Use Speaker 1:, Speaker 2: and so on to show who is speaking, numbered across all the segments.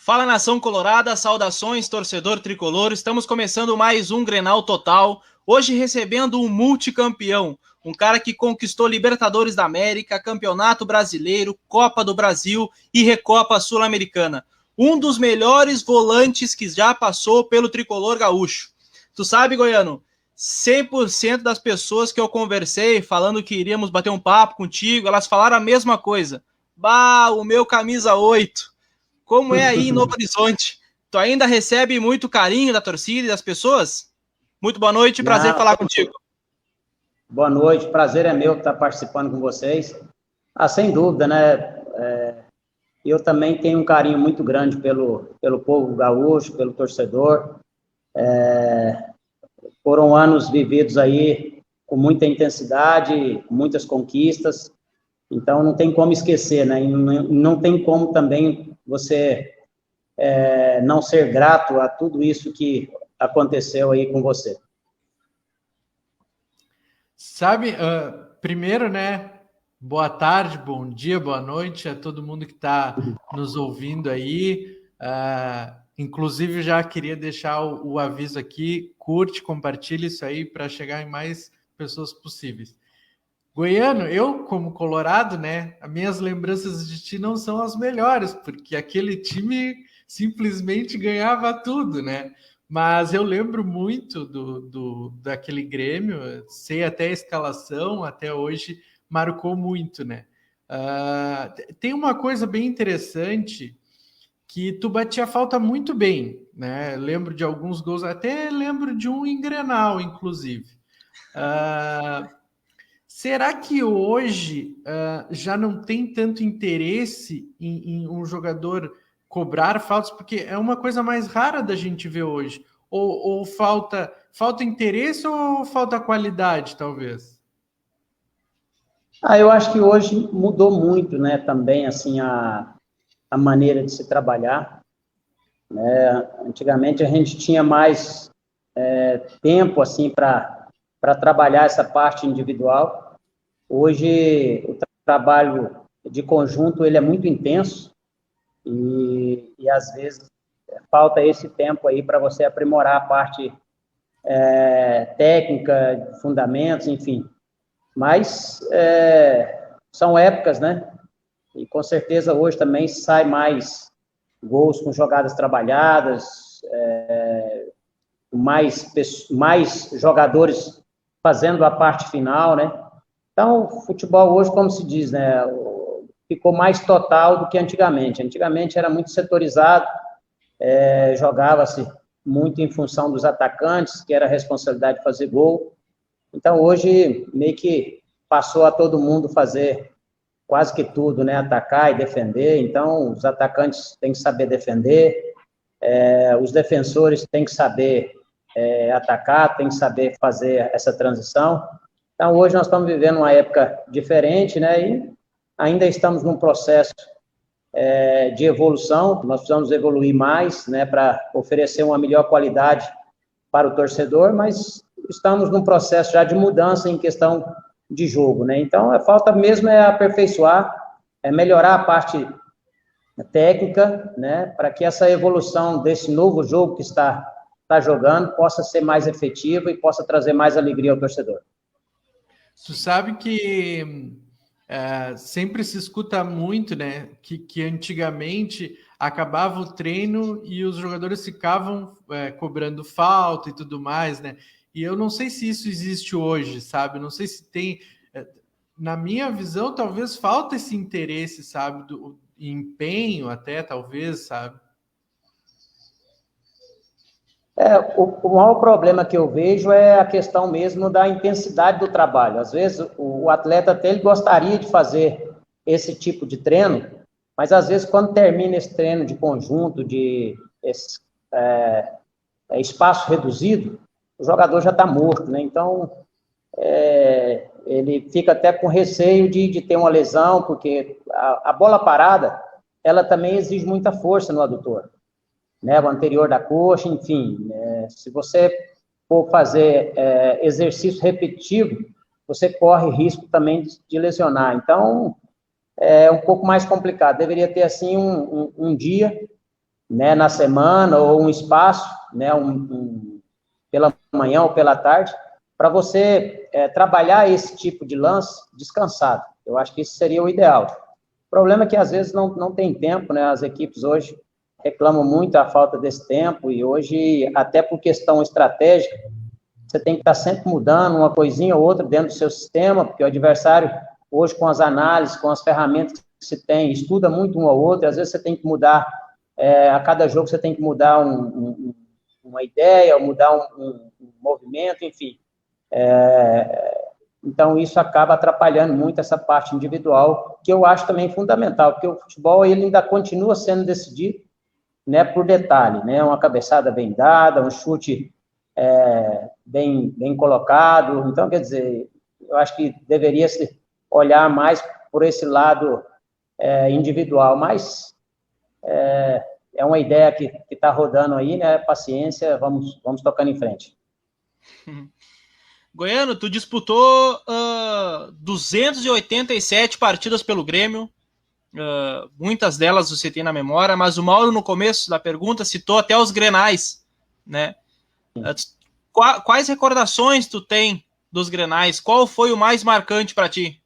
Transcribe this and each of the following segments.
Speaker 1: Fala, nação colorada, saudações, torcedor tricolor. Estamos começando mais um Grenal Total. Hoje recebendo um multicampeão, um cara que conquistou Libertadores da América, Campeonato Brasileiro, Copa do Brasil e Recopa Sul-Americana. Um dos melhores volantes que já passou pelo tricolor gaúcho. Tu sabe, Goiano, 100% das pessoas que eu conversei falando que iríamos bater um papo contigo, elas falaram a mesma coisa. Bah, o meu camisa 8. Como é aí em Novo Horizonte? Tu ainda recebe muito carinho da torcida e das pessoas? Muito boa noite, prazer
Speaker 2: Não,
Speaker 1: falar contigo.
Speaker 2: boa noite, prazer é meu estar participando com vocês. Sem dúvida, né? Eu também tenho um carinho muito grande pelo povo gaúcho, pelo torcedor. Foram anos vividos aí com muita intensidade, com muitas conquistas. Então, não tem como esquecer, né? E não tem como também você não ser grato a tudo isso que aconteceu aí com você.
Speaker 3: Sabe, primeiro, né, boa tarde, bom dia, boa noite a todo mundo que está nos ouvindo aí. Inclusive, já queria deixar o aviso aqui, curte, compartilhe isso aí para chegar em mais pessoas possíveis. Goiano, eu como colorado, né, as minhas lembranças de ti não são as melhores, porque aquele time simplesmente ganhava tudo, né? Mas eu lembro muito daquele Grêmio, sei até a escalação, até hoje marcou muito, né? Tem uma coisa bem interessante, que tu batia falta muito bem, né? Lembro de alguns gols, até lembro de um em Grenal, inclusive. Será que hoje já não tem tanto interesse em um jogador cobrar faltas? Porque é uma coisa mais rara da gente ver hoje. Ou falta interesse ou falta qualidade, talvez?
Speaker 2: Eu acho que hoje mudou muito, né, também, assim, a maneira de se trabalhar. Né? Antigamente a gente tinha mais tempo, assim, para trabalhar essa parte individual. Hoje, o trabalho de conjunto, ele é muito intenso e às vezes, falta esse tempo aí para você aprimorar a parte técnica, fundamentos, enfim. Mas são épocas, né? E com certeza hoje também sai mais gols com jogadas trabalhadas, mais jogadores fazendo a parte final, né? Então, o futebol hoje, como se diz, né, ficou mais total do que antigamente. Antigamente era muito setorizado, jogava-se muito em função dos atacantes, que era a responsabilidade de fazer gol. Então, hoje, meio que passou a todo mundo fazer quase que tudo, né, atacar e defender. Então, os atacantes têm que saber defender, os defensores têm que saber atacar, têm que saber fazer essa transição. Então, hoje nós estamos vivendo uma época diferente, né, e ainda estamos num processo de evolução, nós precisamos evoluir mais, né, para oferecer uma melhor qualidade para o torcedor, mas estamos num processo já de mudança em questão de jogo, né, então a falta mesmo é aperfeiçoar, melhorar a parte técnica, né, para que essa evolução desse novo jogo que está jogando possa ser mais efetiva e possa trazer mais alegria ao torcedor.
Speaker 3: Tu sabe que sempre se escuta muito, né? Que antigamente acabava o treino e os jogadores ficavam cobrando falta e tudo mais, né? E eu não sei se isso existe hoje, sabe? Não sei se tem. Na minha visão, talvez falta esse interesse, sabe? Do empenho, até, talvez, sabe?
Speaker 2: O maior problema que eu vejo é a questão mesmo da intensidade do trabalho. Às vezes, o atleta até ele gostaria de fazer esse tipo de treino, mas às vezes, quando termina esse treino de conjunto, de espaço reduzido, o jogador já está morto, né? Então, ele fica até com receio de ter uma lesão, porque a bola parada, ela também exige muita força no adutor. Né, o anterior da coxa, enfim, se você for fazer exercício repetitivo, você corre risco também de lesionar. Então, é um pouco mais complicado. Deveria ter, assim, um dia, né, na semana, ou um espaço, né, pela manhã ou pela tarde, para você trabalhar esse tipo de lance descansado. Eu acho que isso seria o ideal. O problema é que, às vezes, não tem tempo, né? As equipes hoje reclamam muito a falta desse tempo, e hoje, até por questão estratégica, você tem que estar sempre mudando uma coisinha ou outra dentro do seu sistema, porque o adversário, hoje, com as análises, com as ferramentas que se tem, estuda muito um ao outro, às vezes você tem que mudar, a cada jogo você tem que mudar uma ideia, mudar um movimento, enfim. Então, isso acaba atrapalhando muito essa parte individual, que eu acho também fundamental, porque o futebol ele ainda continua sendo decidido, né, por detalhe, né, uma cabeçada bem dada, um chute bem colocado. Então, quer dizer, eu acho que deveria se olhar mais por esse lado individual, mas é uma ideia que está rodando aí, né, paciência, vamos tocando em frente.
Speaker 1: Goiano, tu disputou 287 partidas pelo Grêmio, muitas delas você tem na memória, mas o Mauro, no começo da pergunta, citou até os Grenais, né? Quais recordações tu tem dos Grenais? Qual foi o mais marcante para ti?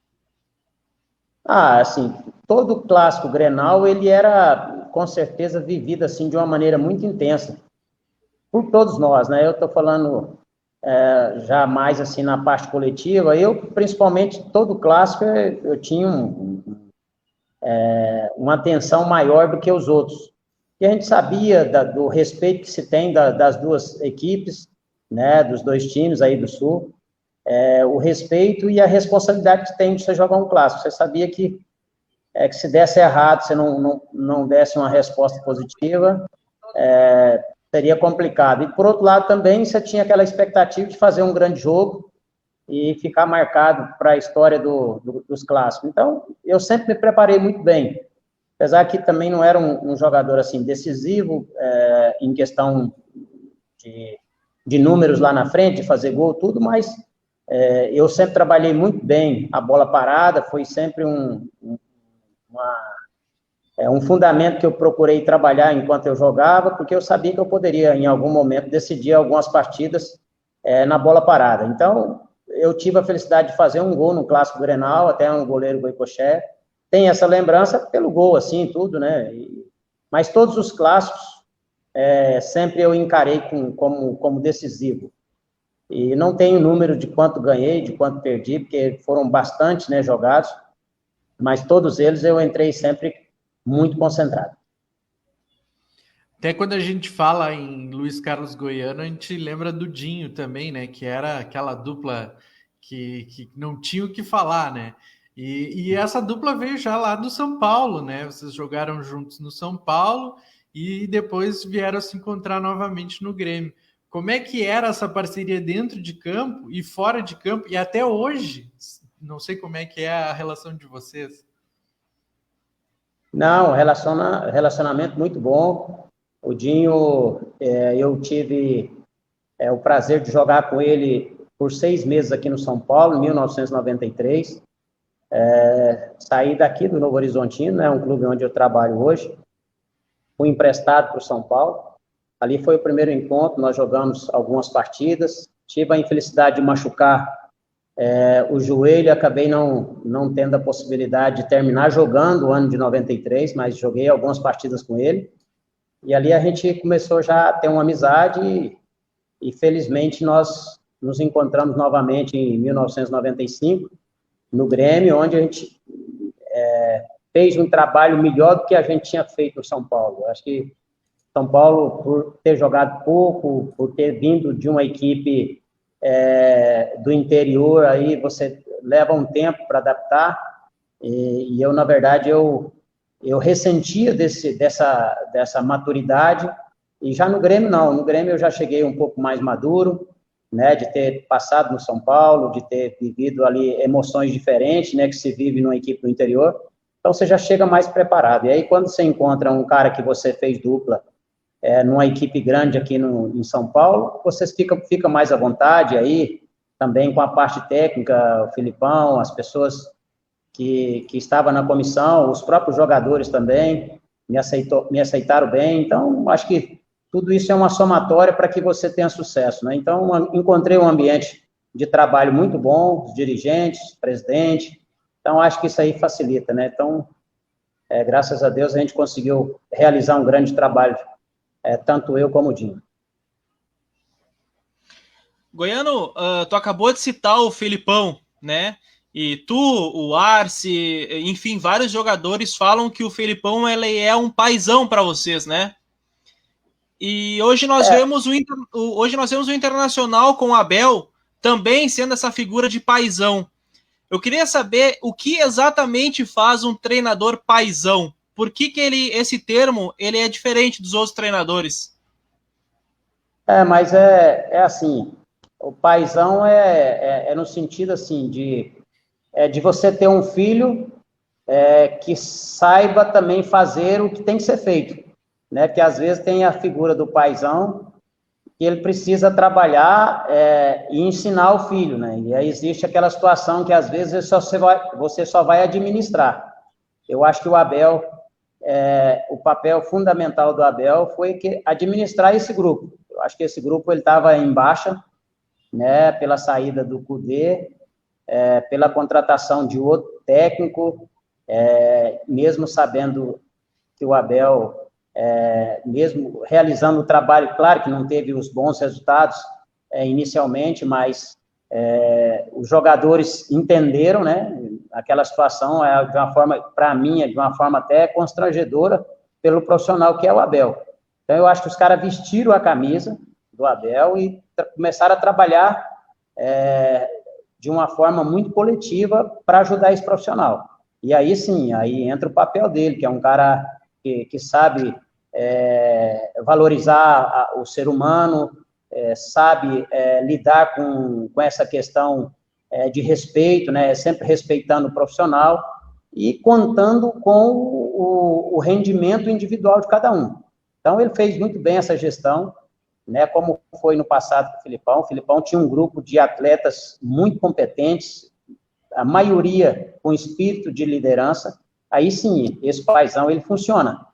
Speaker 2: Assim, todo clássico Grenal, ele era, com certeza, vivido, assim, de uma maneira muito intensa, por todos nós, né? Eu estou falando já mais, assim, na parte coletiva. Eu, principalmente, todo clássico, eu tinha uma atenção maior do que os outros. E a gente sabia do respeito que se tem das duas equipes, né, dos dois times aí do Sul, o respeito e a responsabilidade que tem de você jogar um clássico. Você sabia que se desse errado, você não desse uma resposta positiva, seria complicado. E, por outro lado, também você tinha aquela expectativa de fazer um grande jogo e ficar marcado para a história dos clássicos. Então, eu sempre me preparei muito bem, apesar que também não era um jogador assim decisivo em questão de números lá na frente, de fazer gol, tudo, mas eu sempre trabalhei muito bem a bola parada, foi sempre um fundamento que eu procurei trabalhar enquanto eu jogava, porque eu sabia que eu poderia, em algum momento, decidir algumas partidas na bola parada. Então, eu tive a felicidade de fazer um gol no Clássico Grenal, até um goleiro Goicoechea. Tem essa lembrança pelo gol, assim, tudo, né? Mas todos os clássicos, sempre eu encarei como decisivo. E não tenho número de quanto ganhei, de quanto perdi, porque foram bastante, né, jogados, mas todos eles eu entrei sempre muito concentrado.
Speaker 3: Até quando a gente fala em Luiz Carlos Goiano, a gente lembra do Dinho também, né? Que era aquela dupla que não tinha o que falar, né? E essa dupla veio já lá do São Paulo, né? Vocês jogaram juntos no São Paulo e depois vieram se encontrar novamente no Grêmio. Como é que era essa parceria dentro de campo e fora de campo? E até hoje, não sei como é que é a relação de vocês.
Speaker 2: Não, relacionamento muito bom. O Dinho, eu tive o prazer de jogar com ele por 6 meses aqui no São Paulo, em 1993. Saí daqui do Novo Horizontino, né, um clube onde eu trabalho hoje. Fui emprestado para o São Paulo. Ali foi o primeiro encontro, nós jogamos algumas partidas. Tive a infelicidade de machucar o joelho, acabei não tendo a possibilidade de terminar jogando o ano de 93, mas joguei algumas partidas com ele. E ali a gente começou já a ter uma amizade e felizmente nós nos encontramos novamente em 1995, no Grêmio, onde a gente fez um trabalho melhor do que a gente tinha feito no São Paulo. Eu acho que São Paulo, por ter jogado pouco, por ter vindo de uma equipe do interior, aí você leva um tempo para adaptar, e eu, na verdade, eu ressentia dessa maturidade, e já no Grêmio, não. No Grêmio eu já cheguei um pouco mais maduro, né, de ter passado no São Paulo, de ter vivido ali emoções diferentes, né, que se vive numa equipe do interior, então você já chega mais preparado. E aí, quando você encontra um cara que você fez dupla numa equipe grande aqui em São Paulo, você fica mais à vontade aí, também com a parte técnica, o Filipão, as pessoas que estavam na comissão, os próprios jogadores também. me aceitaram bem. Então, acho que tudo isso é uma somatória para que você tenha sucesso, né? Então, encontrei um ambiente de trabalho muito bom, os dirigentes, presidente. Então, acho que isso aí facilita, né? Então, graças a Deus, a gente conseguiu realizar um grande trabalho, tanto eu como o Dinho.
Speaker 1: Goiano, tu acabou de citar o Felipão, né? E tu, o Arce, enfim, vários jogadores falam que o Felipão ele é um paizão para vocês, né? E hoje nós vemos o Internacional com o Abel também sendo essa figura de paizão. Eu queria saber o que exatamente faz um treinador paizão. Por que esse termo ele é diferente dos outros treinadores?
Speaker 2: Mas é assim, o paizão é no sentido assim de você ter um filho que saiba também fazer o que tem que ser feito, né? Porque às vezes tem a figura do paizão que ele precisa trabalhar e ensinar o filho, né? E aí existe aquela situação que às vezes você só vai administrar. Eu acho que o Abel, o papel fundamental do Abel foi administrar esse grupo. Eu acho que esse grupo ele estava em baixa, né? Pela saída do Kudê, pela contratação de outro técnico, mesmo sabendo que o Abel, mesmo realizando o trabalho, claro que não teve os bons resultados inicialmente, mas os jogadores entenderam, né, aquela situação de uma forma, para mim, de uma forma até constrangedora pelo profissional que é o Abel. Então, eu acho que os caras vestiram a camisa do Abel e começaram a trabalhar de uma forma muito coletiva para ajudar esse profissional. E aí sim, aí entra o papel dele, que é um cara que sabe valorizar o ser humano, sabe lidar com essa questão de respeito, né, sempre respeitando o profissional e contando com o rendimento individual de cada um. Então, ele fez muito bem essa gestão, né, como foi no passado com o Filipão. O Filipão tinha um grupo de atletas muito competentes, a maioria com espírito de liderança. Aí sim, esse paizão, ele funciona,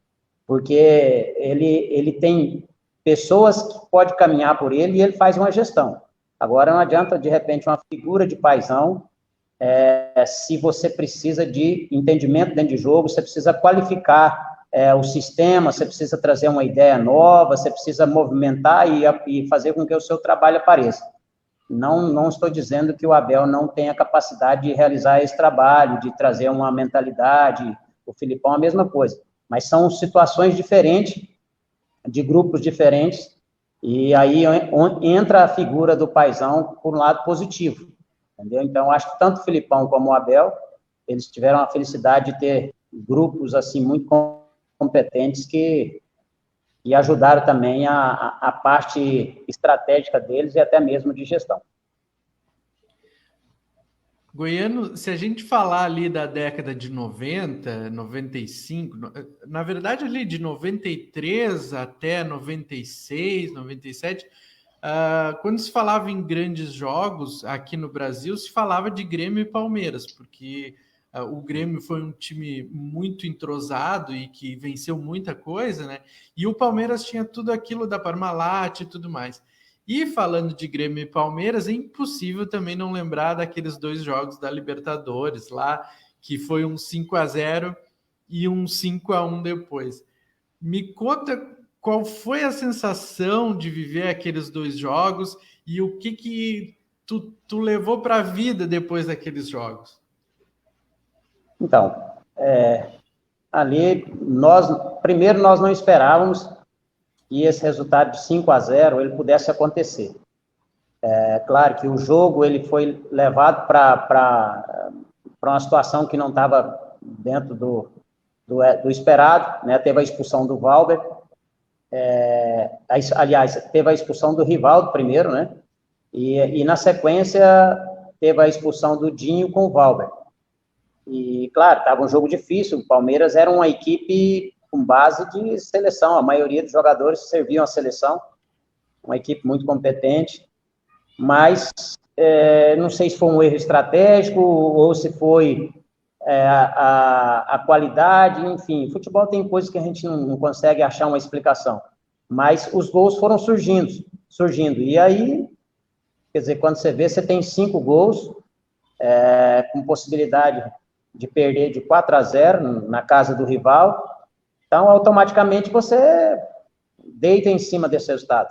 Speaker 2: porque ele tem pessoas que podem caminhar por ele e ele faz uma gestão. Agora, não adianta, de repente, uma figura de paizão, se você precisa de entendimento dentro de jogo, você precisa qualificar o sistema, você precisa trazer uma ideia nova, você precisa movimentar e fazer com que o seu trabalho apareça. Não estou dizendo que o Abel não tenha capacidade de realizar esse trabalho, de trazer uma mentalidade, o Filipão a mesma coisa, mas são situações diferentes, de grupos diferentes, e aí entra a figura do paizão por um lado positivo, entendeu? Então, acho que tanto o Filipão como o Abel, eles tiveram a felicidade de ter grupos, assim, muito competentes que ajudaram também a parte estratégica deles e até mesmo de gestão.
Speaker 3: Goiano, se a gente falar ali da década de 90, 95, na verdade ali de 93 até 96, 97, quando se falava em grandes jogos aqui no Brasil, se falava de Grêmio e Palmeiras, porque o Grêmio foi um time muito entrosado e que venceu muita coisa, né? E o Palmeiras tinha tudo aquilo da Parmalat e tudo mais. E falando de Grêmio e Palmeiras, é impossível também não lembrar daqueles dois jogos da Libertadores lá, que foi um 5-0 e um 5-1 depois. Me conta qual foi a sensação de viver aqueles dois jogos e o que tu levou para a vida depois daqueles jogos.
Speaker 2: Então, ali, primeiro nós não esperávamos que esse resultado de 5-0 ele pudesse acontecer. Claro que o jogo ele foi levado para uma situação que não estava dentro do esperado, né? Teve a expulsão do Valber, aliás, teve a expulsão do Rivaldo primeiro, né? E na sequência teve a expulsão do Dinho com o Valber. E, claro, estava um jogo difícil, o Palmeiras era uma equipe com base de seleção, a maioria dos jogadores serviam à seleção, uma equipe muito competente, mas não sei se foi um erro estratégico ou se foi a qualidade, enfim, futebol tem coisas que a gente não consegue achar uma explicação, mas os gols foram surgindo, e aí, quer dizer, quando você vê, você tem 5 gols, com possibilidade de perder de 4-0 na casa do rival, então, automaticamente, você deita em cima desse resultado,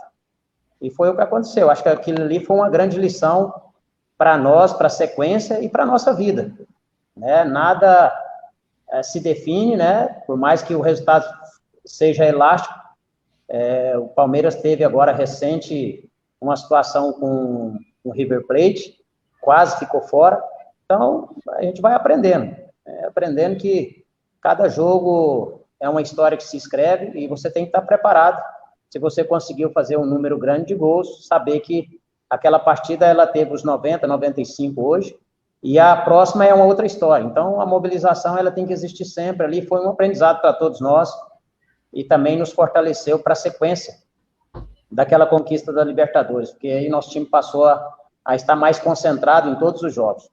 Speaker 2: e foi o que aconteceu. Acho que aquilo ali foi uma grande lição para nós, para a sequência e para a nossa vida, né? Nada se define, né? Por mais que o resultado seja elástico. O Palmeiras teve agora recente uma situação com o River Plate, quase ficou fora. Então, a gente vai aprendendo, aprendendo que cada jogo é uma história que se escreve e você tem que estar preparado. Se você conseguiu fazer um número grande de gols, saber que aquela partida ela teve os 90, 95 hoje, e a próxima é uma outra história. Então, a mobilização ela tem que existir sempre ali. Foi um aprendizado para todos nós e também nos fortaleceu para a sequência daquela conquista da Libertadores, porque aí nosso time passou a estar mais concentrado em todos os jogos.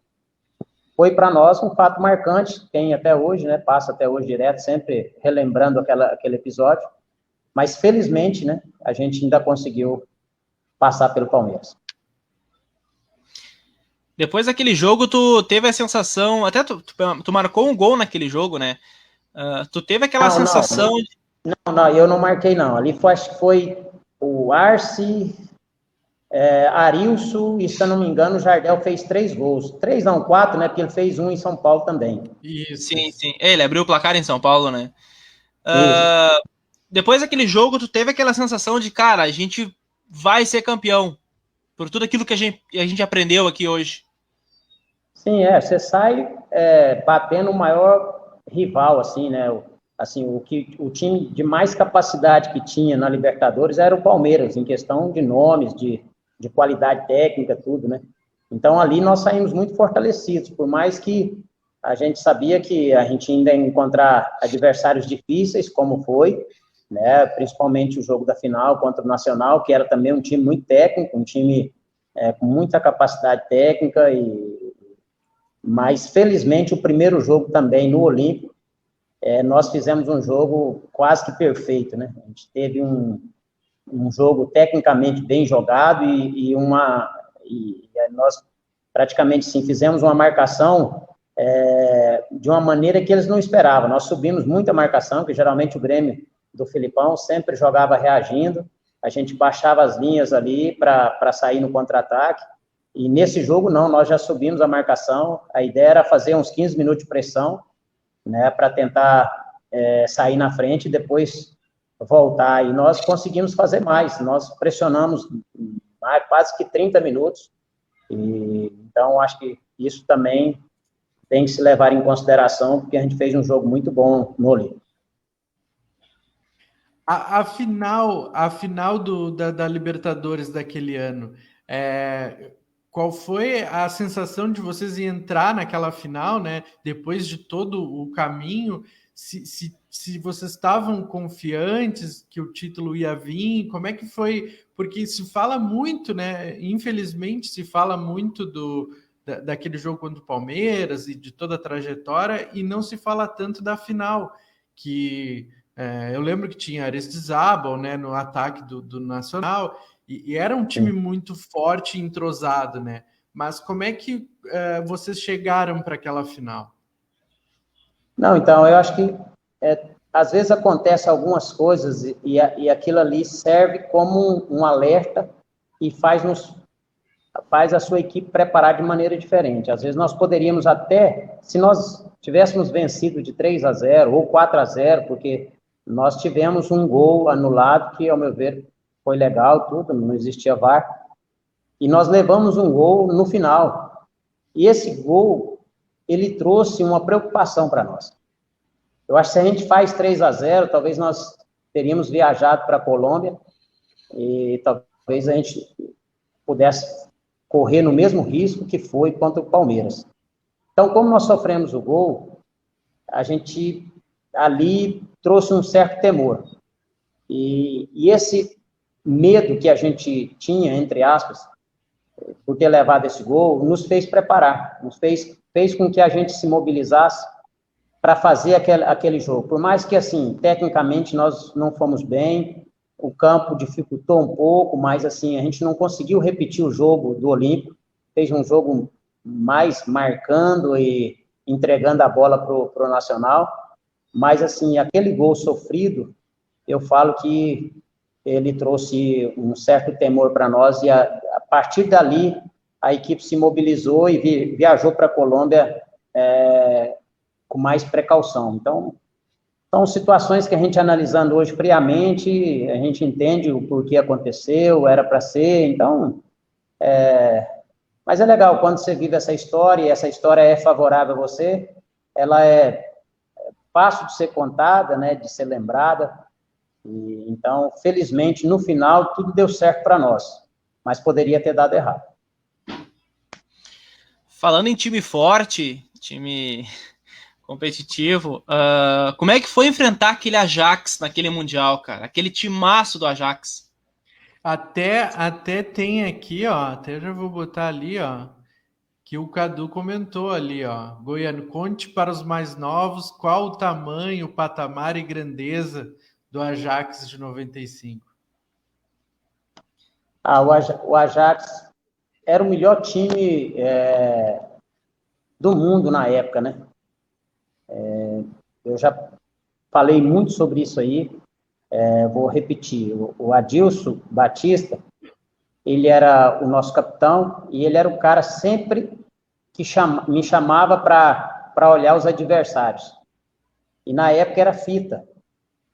Speaker 2: Foi para nós um fato marcante, tem até hoje, né? Passa até hoje direto, sempre relembrando aquele episódio, mas felizmente, né? A gente ainda conseguiu passar pelo Palmeiras.
Speaker 1: Depois daquele jogo, tu teve a sensação, até tu marcou um gol naquele jogo, né? Tu teve aquela sensação...
Speaker 2: Não, eu não marquei, não. Ali acho que foi o Arce, Arilson, e se eu não me engano, o Jardel fez 3 gols. 3 não, 4, né? Porque ele fez 1 em São Paulo também.
Speaker 1: Isso. Sim. Ele abriu o placar em São Paulo, né? Depois daquele jogo, tu teve aquela sensação de, cara, a gente vai ser campeão, por tudo aquilo que a gente aprendeu aqui hoje.
Speaker 2: Sim, você sai batendo o maior rival, assim, né? Assim, o time de mais capacidade que tinha na Libertadores era o Palmeiras, em questão de nomes, de qualidade técnica, tudo, né? Então, ali nós saímos muito fortalecidos, por mais que a gente sabia que a gente ainda ia encontrar adversários difíceis, como foi, né? Principalmente o jogo da final contra o Nacional, que era também um time muito técnico, um time com muita capacidade técnica, mas, felizmente, o primeiro jogo também no Olímpico, nós fizemos um jogo quase que perfeito, né? A gente teve um jogo tecnicamente bem jogado e nós praticamente, sim, fizemos uma marcação de uma maneira que eles não esperavam. Nós subimos muita marcação, que geralmente o Grêmio do Filipão sempre jogava reagindo, a gente baixava as linhas ali para sair no contra-ataque, e nesse jogo não, nós já subimos a marcação, a ideia era fazer uns 15 minutos de pressão, né, para tentar sair na frente e depois voltar, e nós conseguimos fazer mais, nós pressionamos quase que 30 minutos, então acho que isso também tem que se levar em consideração, porque a gente fez um jogo muito bom no Olímpico.
Speaker 3: A final da Libertadores daquele ano, qual foi a sensação de vocês entrar naquela final, né? Depois de todo o caminho, se vocês estavam confiantes que o título ia vir, como é que foi? Porque se fala muito, né? Infelizmente, se fala muito daquele jogo contra o Palmeiras e de toda a trajetória, e não se fala tanto da final, que eu lembro que tinha Aristizábal, né, no ataque do Nacional, e era um time muito forte e entrosado, né? Mas como é que vocês chegaram para aquela final?
Speaker 2: Não, então, eu acho que às vezes acontece algumas coisas e aquilo ali serve como um alerta e faz a sua equipe preparar de maneira diferente. Às vezes nós poderíamos até, se nós tivéssemos vencido de 3-0 ou 4-0, porque nós tivemos um gol anulado que, ao meu ver, foi legal, tudo, não existia VAR, e nós levamos um gol no final, e esse gol, ele trouxe uma preocupação para nós. Eu acho que se a gente faz 3-0, talvez nós teríamos viajado para a Colômbia, e talvez a gente pudesse correr no mesmo risco que foi contra o Palmeiras. Então, como nós sofremos o gol, a gente ali trouxe um certo temor, e esse medo que a gente tinha, entre aspas, por ter levado esse gol, nos fez preparar, fez com que a gente se mobilizasse para fazer aquele jogo. Por mais que, assim, tecnicamente nós não fomos bem, o campo dificultou um pouco, mas, assim, a gente não conseguiu repetir o jogo do Olímpico, fez um jogo mais marcando e entregando a bola para o Nacional, mas, assim, aquele gol sofrido, eu falo que ele trouxe um certo temor para nós, e a partir dali, a equipe se mobilizou e viajou para a Colômbia com mais precaução. Então, são situações que a gente analisando hoje friamente, a gente entende o porquê aconteceu, era para ser, então, mas é legal, quando você vive essa história, e essa história é favorável a você, ela é fácil de ser contada, né, de ser lembrada, e, então, felizmente, no final, tudo deu certo para nós, mas poderia ter dado errado.
Speaker 1: Falando em time forte, time competitivo, como é que foi enfrentar aquele Ajax naquele Mundial, cara? Aquele timaço do Ajax.
Speaker 3: Até tem aqui, ó, até já vou botar ali, ó, que o Cadu comentou ali, ó, Goiano, conte para os mais novos qual o tamanho, o patamar e grandeza do Ajax de 95.
Speaker 2: O Ajax era o melhor time do mundo na época, né? Eu já falei muito sobre isso aí, vou repetir. O Adilson Batista, ele era o nosso capitão e ele era o cara sempre que me chamava para olhar os adversários. E na época era fita.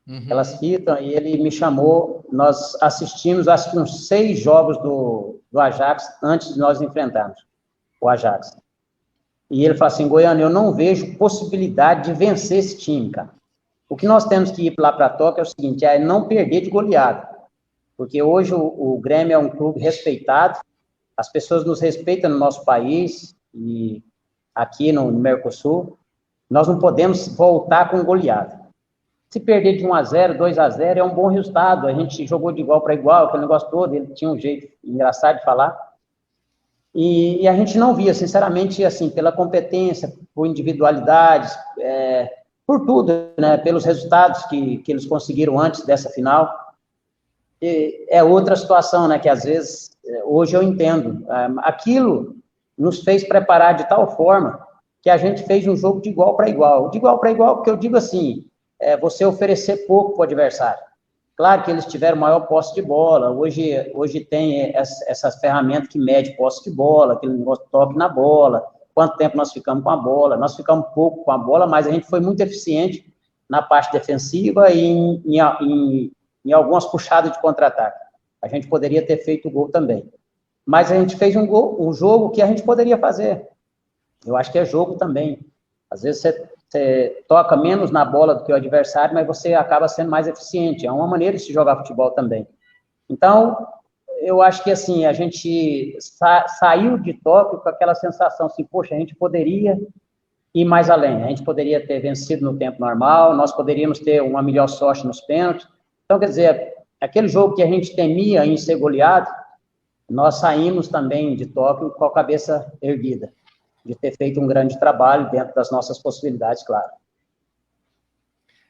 Speaker 2: Aquelas fitas, e ele me chamou, nós assistimos, acho que uns 6 jogos do Ajax antes de nós enfrentarmos o Ajax. E ele falou assim, Goiano, eu não vejo possibilidade de vencer esse time, cara. O que nós temos que ir lá para Tóquio é o seguinte, é não perder de goleada. Porque hoje o Grêmio é um clube respeitado, as pessoas nos respeitam no nosso país, e aqui no Mercosul, nós não podemos voltar com goleada. Se perder de 1-0, 2-0, é um bom resultado. A gente jogou de igual para igual, aquele negócio todo, ele tinha um jeito engraçado de falar. E a gente não via, sinceramente, assim, pela competência, por individualidades, por tudo, né, pelos resultados que eles conseguiram antes dessa final. E é outra situação, né, que às vezes, hoje eu entendo. Aquilo nos fez preparar de tal forma que a gente fez um jogo de igual para igual. De igual para igual, porque eu digo assim, você oferecer pouco para o adversário. Claro que eles tiveram maior posse de bola, hoje tem essas ferramentas que mede posse de bola, aquele negócio toque na bola, quanto tempo nós ficamos com a bola, nós ficamos pouco com a bola, mas a gente foi muito eficiente na parte defensiva e em algumas puxadas de contra-ataque. A gente poderia ter feito o gol também. Mas a gente fez um jogo que a gente poderia fazer. Eu acho que é jogo também. Às vezes você toca menos na bola do que o adversário, mas você acaba sendo mais eficiente. É uma maneira de se jogar futebol também. Então, eu acho que, assim, a gente saiu de Tóquio com aquela sensação, assim, poxa, a gente poderia ir mais além. A gente poderia ter vencido no tempo normal, nós poderíamos ter uma melhor sorte nos pênaltis. Então, quer dizer, aquele jogo que a gente temia em ser goleado, nós saímos também de Tóquio com a cabeça erguida, de ter feito um grande trabalho dentro das nossas possibilidades, claro.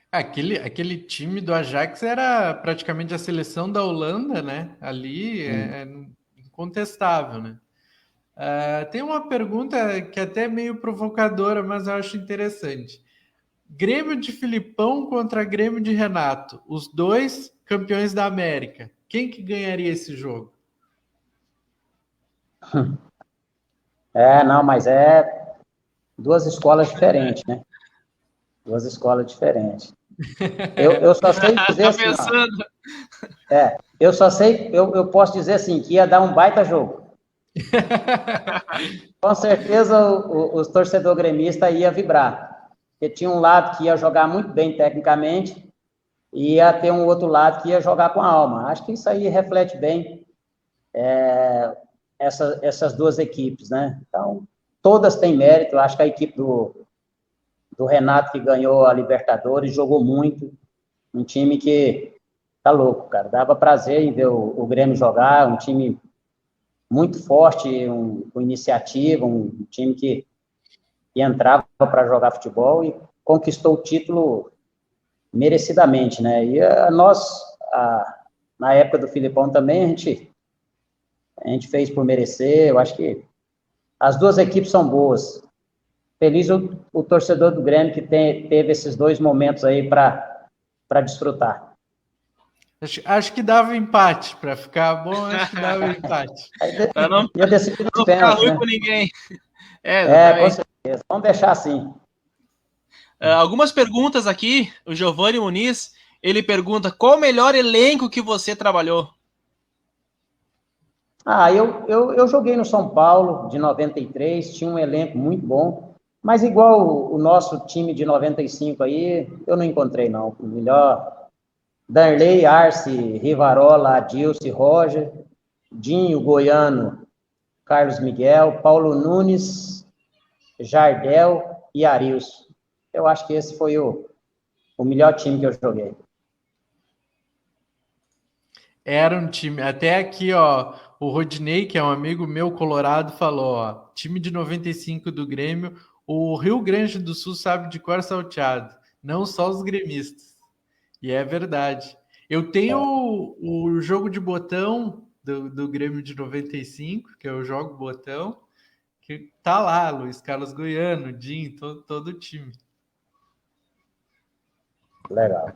Speaker 3: Aquele time do Ajax era praticamente a seleção da Holanda, né? Ali é incontestável, né? Tem uma pergunta que é até meio provocadora, mas eu acho interessante. Grêmio de Filipão contra Grêmio de Renato, os dois campeões da América. Quem que ganharia esse jogo?
Speaker 2: Não, mas é duas escolas diferentes, né? Duas escolas diferentes. Eu só sei dizer assim, eu posso dizer assim, que ia dar um baita jogo. Com certeza os torcedores gremistas iam vibrar, porque tinha um lado que ia jogar muito bem tecnicamente, e ia ter um outro lado que ia jogar com a alma. Acho que isso aí reflete bem essas duas equipes, né? Então, todas têm mérito. Eu acho que a equipe do Renato, que ganhou a Libertadores, jogou muito, um time que tá louco, cara, dava prazer em ver o Grêmio jogar, um time muito forte, com iniciativa, um time que entrava para jogar futebol, conquistou o título merecidamente, né? E na época do Filipão também, a gente fez por merecer. Eu acho que as duas equipes são boas. Feliz o torcedor do Grêmio que teve esses 2 momentos aí para desfrutar.
Speaker 3: Acho que dava empate, para ficar bom, acho que dava empate.
Speaker 1: Para não ficar ruim com ninguém.
Speaker 2: Com certeza. Vamos deixar assim.
Speaker 1: Algumas perguntas aqui. O Giovanni Muniz, ele pergunta: qual o melhor elenco que você trabalhou?
Speaker 2: Eu joguei no São Paulo, de 93, tinha um elenco muito bom, mas igual o nosso time de 95 aí, eu não encontrei, não. O melhor, Darley, Arce, Rivarola, Adilce, Roger, Dinho, Goiano, Carlos Miguel, Paulo Nunes, Jardel e Arilson. Eu acho que esse foi o melhor time que eu joguei.
Speaker 3: Era um time, até aqui, ó, o Rodinei, que é um amigo meu colorado, falou, ó, time de 95 do Grêmio, o Rio Grande do Sul sabe de cor salteado, não só os gremistas. E é verdade. Eu tenho o jogo de botão do Grêmio de 95, que eu jogo botão, que tá lá, Luiz Carlos Goiano, Dinho, todo o time.
Speaker 2: Legal.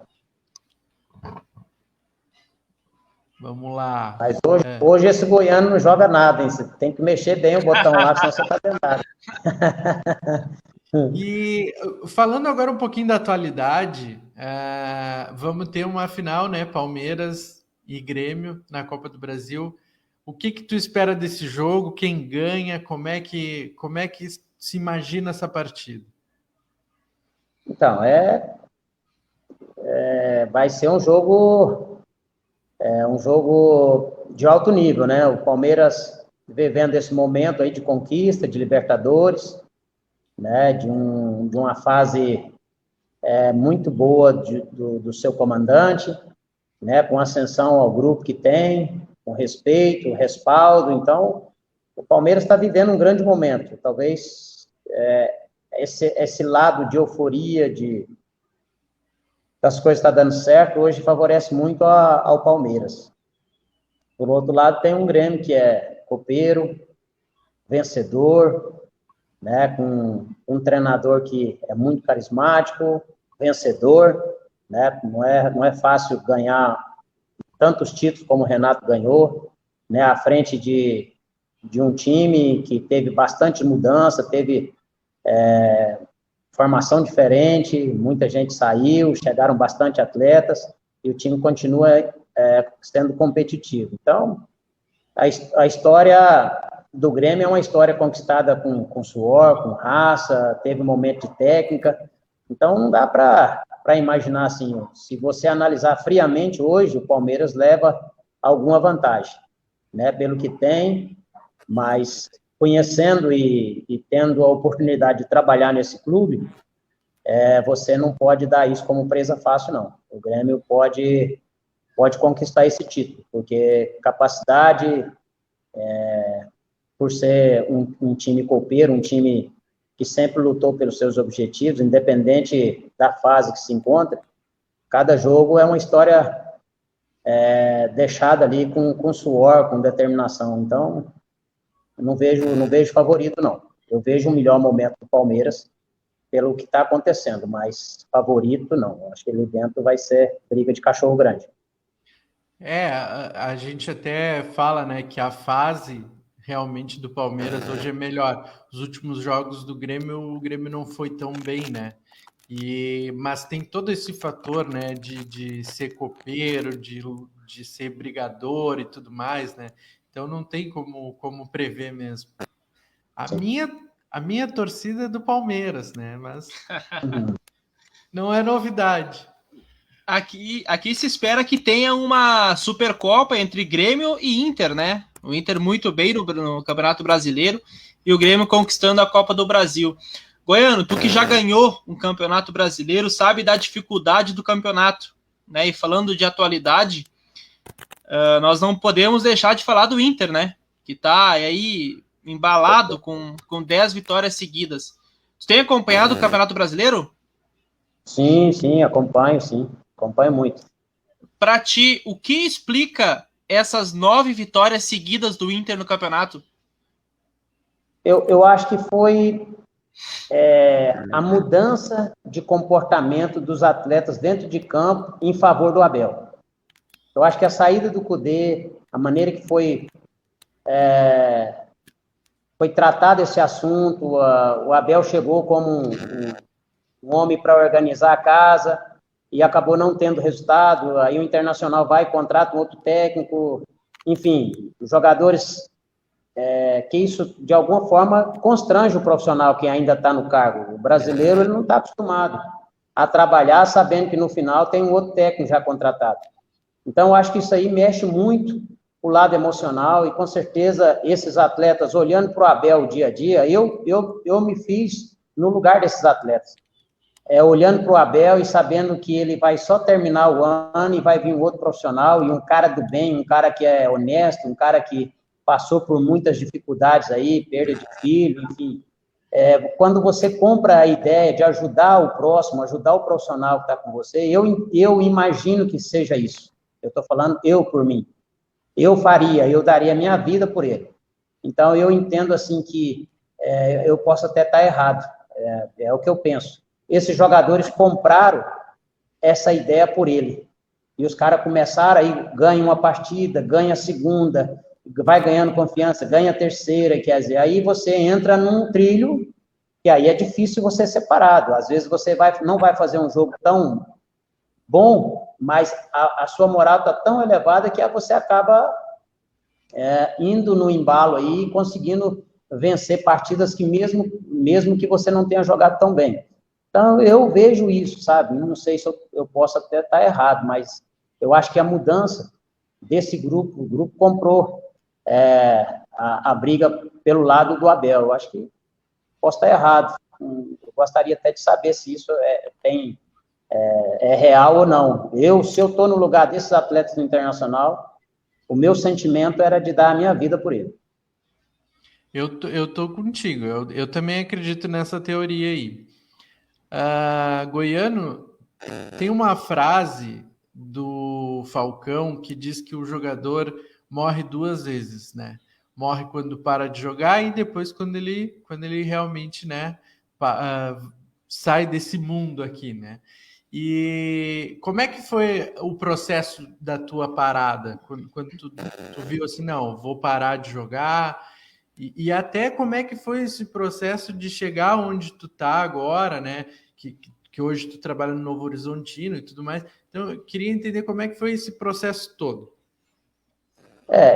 Speaker 3: Vamos lá.
Speaker 2: Mas hoje esse Goiano não joga nada, hein? Você tem que mexer bem o botão lá, senão você tá tentado.
Speaker 3: E falando agora um pouquinho da atualidade, vamos ter uma final, né? Palmeiras e Grêmio na Copa do Brasil. O que tu espera desse jogo? Quem ganha? Como é que se imagina essa partida?
Speaker 2: Então, vai ser um jogo de alto nível, né? O Palmeiras vivendo esse momento aí de conquista, de Libertadores, né? De uma fase muito boa do seu comandante, né? Com ascensão ao grupo que tem, com respeito, respaldo. Então, o Palmeiras está vivendo um grande momento. Talvez esse lado de euforia, das coisas estar dando certo, hoje favorece muito ao Palmeiras. Por outro lado, tem um Grêmio que é copeiro, vencedor, né, com um treinador que é muito carismático, vencedor, né, não é fácil ganhar tantos títulos como o Renato ganhou, né, à frente de um time que teve bastante mudança, teve formação diferente, muita gente saiu, chegaram bastante atletas, e o time continua sendo competitivo. Então, a história do Grêmio é uma história conquistada com suor, com raça, teve um momento de técnica, então não dá para imaginar assim, se você analisar friamente hoje, o Palmeiras leva alguma vantagem, né, pelo que tem, mas conhecendo e tendo a oportunidade de trabalhar nesse clube, você não pode dar isso como presa fácil, não. O Grêmio pode conquistar esse título, porque capacidade, por ser um time copeiro, um time que sempre lutou pelos seus objetivos, independente da fase que se encontra, cada jogo é uma história deixada ali com suor, com determinação. Então, eu não vejo favorito, não. Eu vejo um melhor momento do Palmeiras pelo que está acontecendo, mas favorito, não. Eu acho que ali dentro vai ser briga de cachorro grande.
Speaker 3: A gente até fala, né, que a fase realmente do Palmeiras hoje é melhor. Os últimos jogos do Grêmio, o Grêmio não foi tão bem, né? Mas tem todo esse fator, né, de ser copeiro, de ser brigador e tudo mais, né? Então não tem como prever mesmo. A minha torcida é do Palmeiras, né? Mas não é novidade.
Speaker 1: Aqui se espera que tenha uma Supercopa entre Grêmio e Inter, né? O Inter muito bem no Campeonato Brasileiro e o Grêmio conquistando a Copa do Brasil. Goiano, tu que já ganhou um Campeonato Brasileiro, sabe da dificuldade do campeonato, né? E falando de atualidade, nós não podemos deixar de falar do Inter, né? Que tá aí embalado com 10 vitórias seguidas. Tu tem acompanhado o Campeonato Brasileiro?
Speaker 2: Sim, acompanho muito.
Speaker 1: Para ti, o que explica essas 9 vitórias seguidas do Inter no campeonato?
Speaker 2: Eu acho que foi a mudança de comportamento dos atletas dentro de campo em favor do Abel. Eu acho que a saída do Kudê, a maneira que foi tratado esse assunto, o Abel chegou como um homem para organizar a casa e acabou não tendo resultado, aí o Internacional vai e contrata um outro técnico, enfim, os jogadores, que isso de alguma forma constrange o profissional que ainda está no cargo. O brasileiro ele não está acostumado a trabalhar sabendo que no final tem um outro técnico já contratado. Então, eu acho que isso aí mexe muito o lado emocional e, com certeza, esses atletas, olhando para o Abel dia a dia, eu me fiz no lugar desses atletas. Olhando para o Abel e sabendo que ele vai só terminar o ano e vai vir um outro profissional e um cara do bem, um cara que é honesto, um cara que passou por muitas dificuldades aí, perda de filho, enfim. Quando você compra a ideia de ajudar o próximo, ajudar o profissional que está com você, eu imagino que seja isso. Eu estou falando eu por mim. Eu daria minha vida por ele. Então, eu entendo assim que eu posso até estar errado, é o que eu penso. Esses jogadores compraram essa ideia por ele. E os caras começaram, aí ganham uma partida, ganha a segunda, vai ganhando confiança, ganha a terceira, quer dizer, aí você entra num trilho que aí é difícil você ser separado. Às vezes você não vai fazer um jogo tão bom, mas a sua moral está tão elevada que você acaba indo no embalo aí e conseguindo vencer partidas que mesmo que você não tenha jogado tão bem. Então, eu vejo isso, sabe? Não sei se eu posso até estar errado, mas eu acho que a mudança desse grupo, o grupo comprou a briga pelo lado do Abel. Eu acho que posso estar errado. Eu gostaria até de saber se isso é real ou não. Se eu estou no lugar desses atletas do Internacional, o meu sentimento era de dar a minha vida por ele.
Speaker 3: Eu tô contigo. Eu também acredito nessa teoria aí. Goiano, tem uma frase do Falcão que diz que o jogador morre 2 vezes, né? Morre quando para de jogar e depois quando ele realmente, né, sai desse mundo aqui, né? E como é que foi o processo da tua parada? Quando tu viu assim, não, vou parar de jogar, e até como é que foi esse processo de chegar onde tu tá agora, né? Que hoje tu trabalha no Novo Horizontino e tudo mais. Então, eu queria entender como é que foi esse processo todo.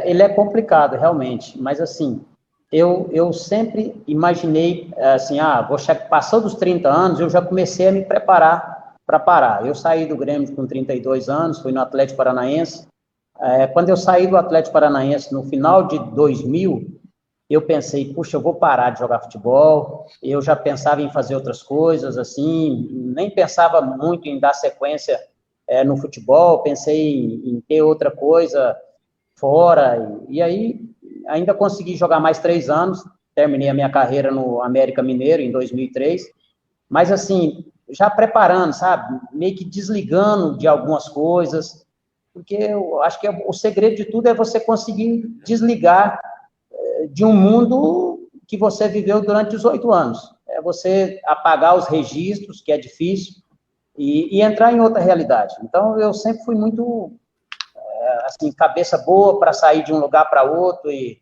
Speaker 2: Ele é complicado, realmente, mas assim, eu sempre imaginei, assim, passou dos 30 anos, eu já comecei a me preparar para parar. Eu saí do Grêmio com 32 anos, fui no Atlético Paranaense. Quando eu saí do Atlético Paranaense, no final de 2000, eu pensei, puxa, eu vou parar de jogar futebol, eu já pensava em fazer outras coisas, assim, nem pensava muito em dar sequência no futebol, pensei em ter outra coisa fora, e aí ainda consegui jogar mais 3 anos, terminei a minha carreira no América Mineiro em 2003, mas assim, já preparando, sabe, meio que desligando de algumas coisas, porque eu acho que o segredo de tudo é você conseguir desligar de um mundo que você viveu durante 18 anos. É você apagar os registros, que é difícil, e entrar em outra realidade. Então, eu sempre fui muito, assim, cabeça boa para sair de um lugar para outro, e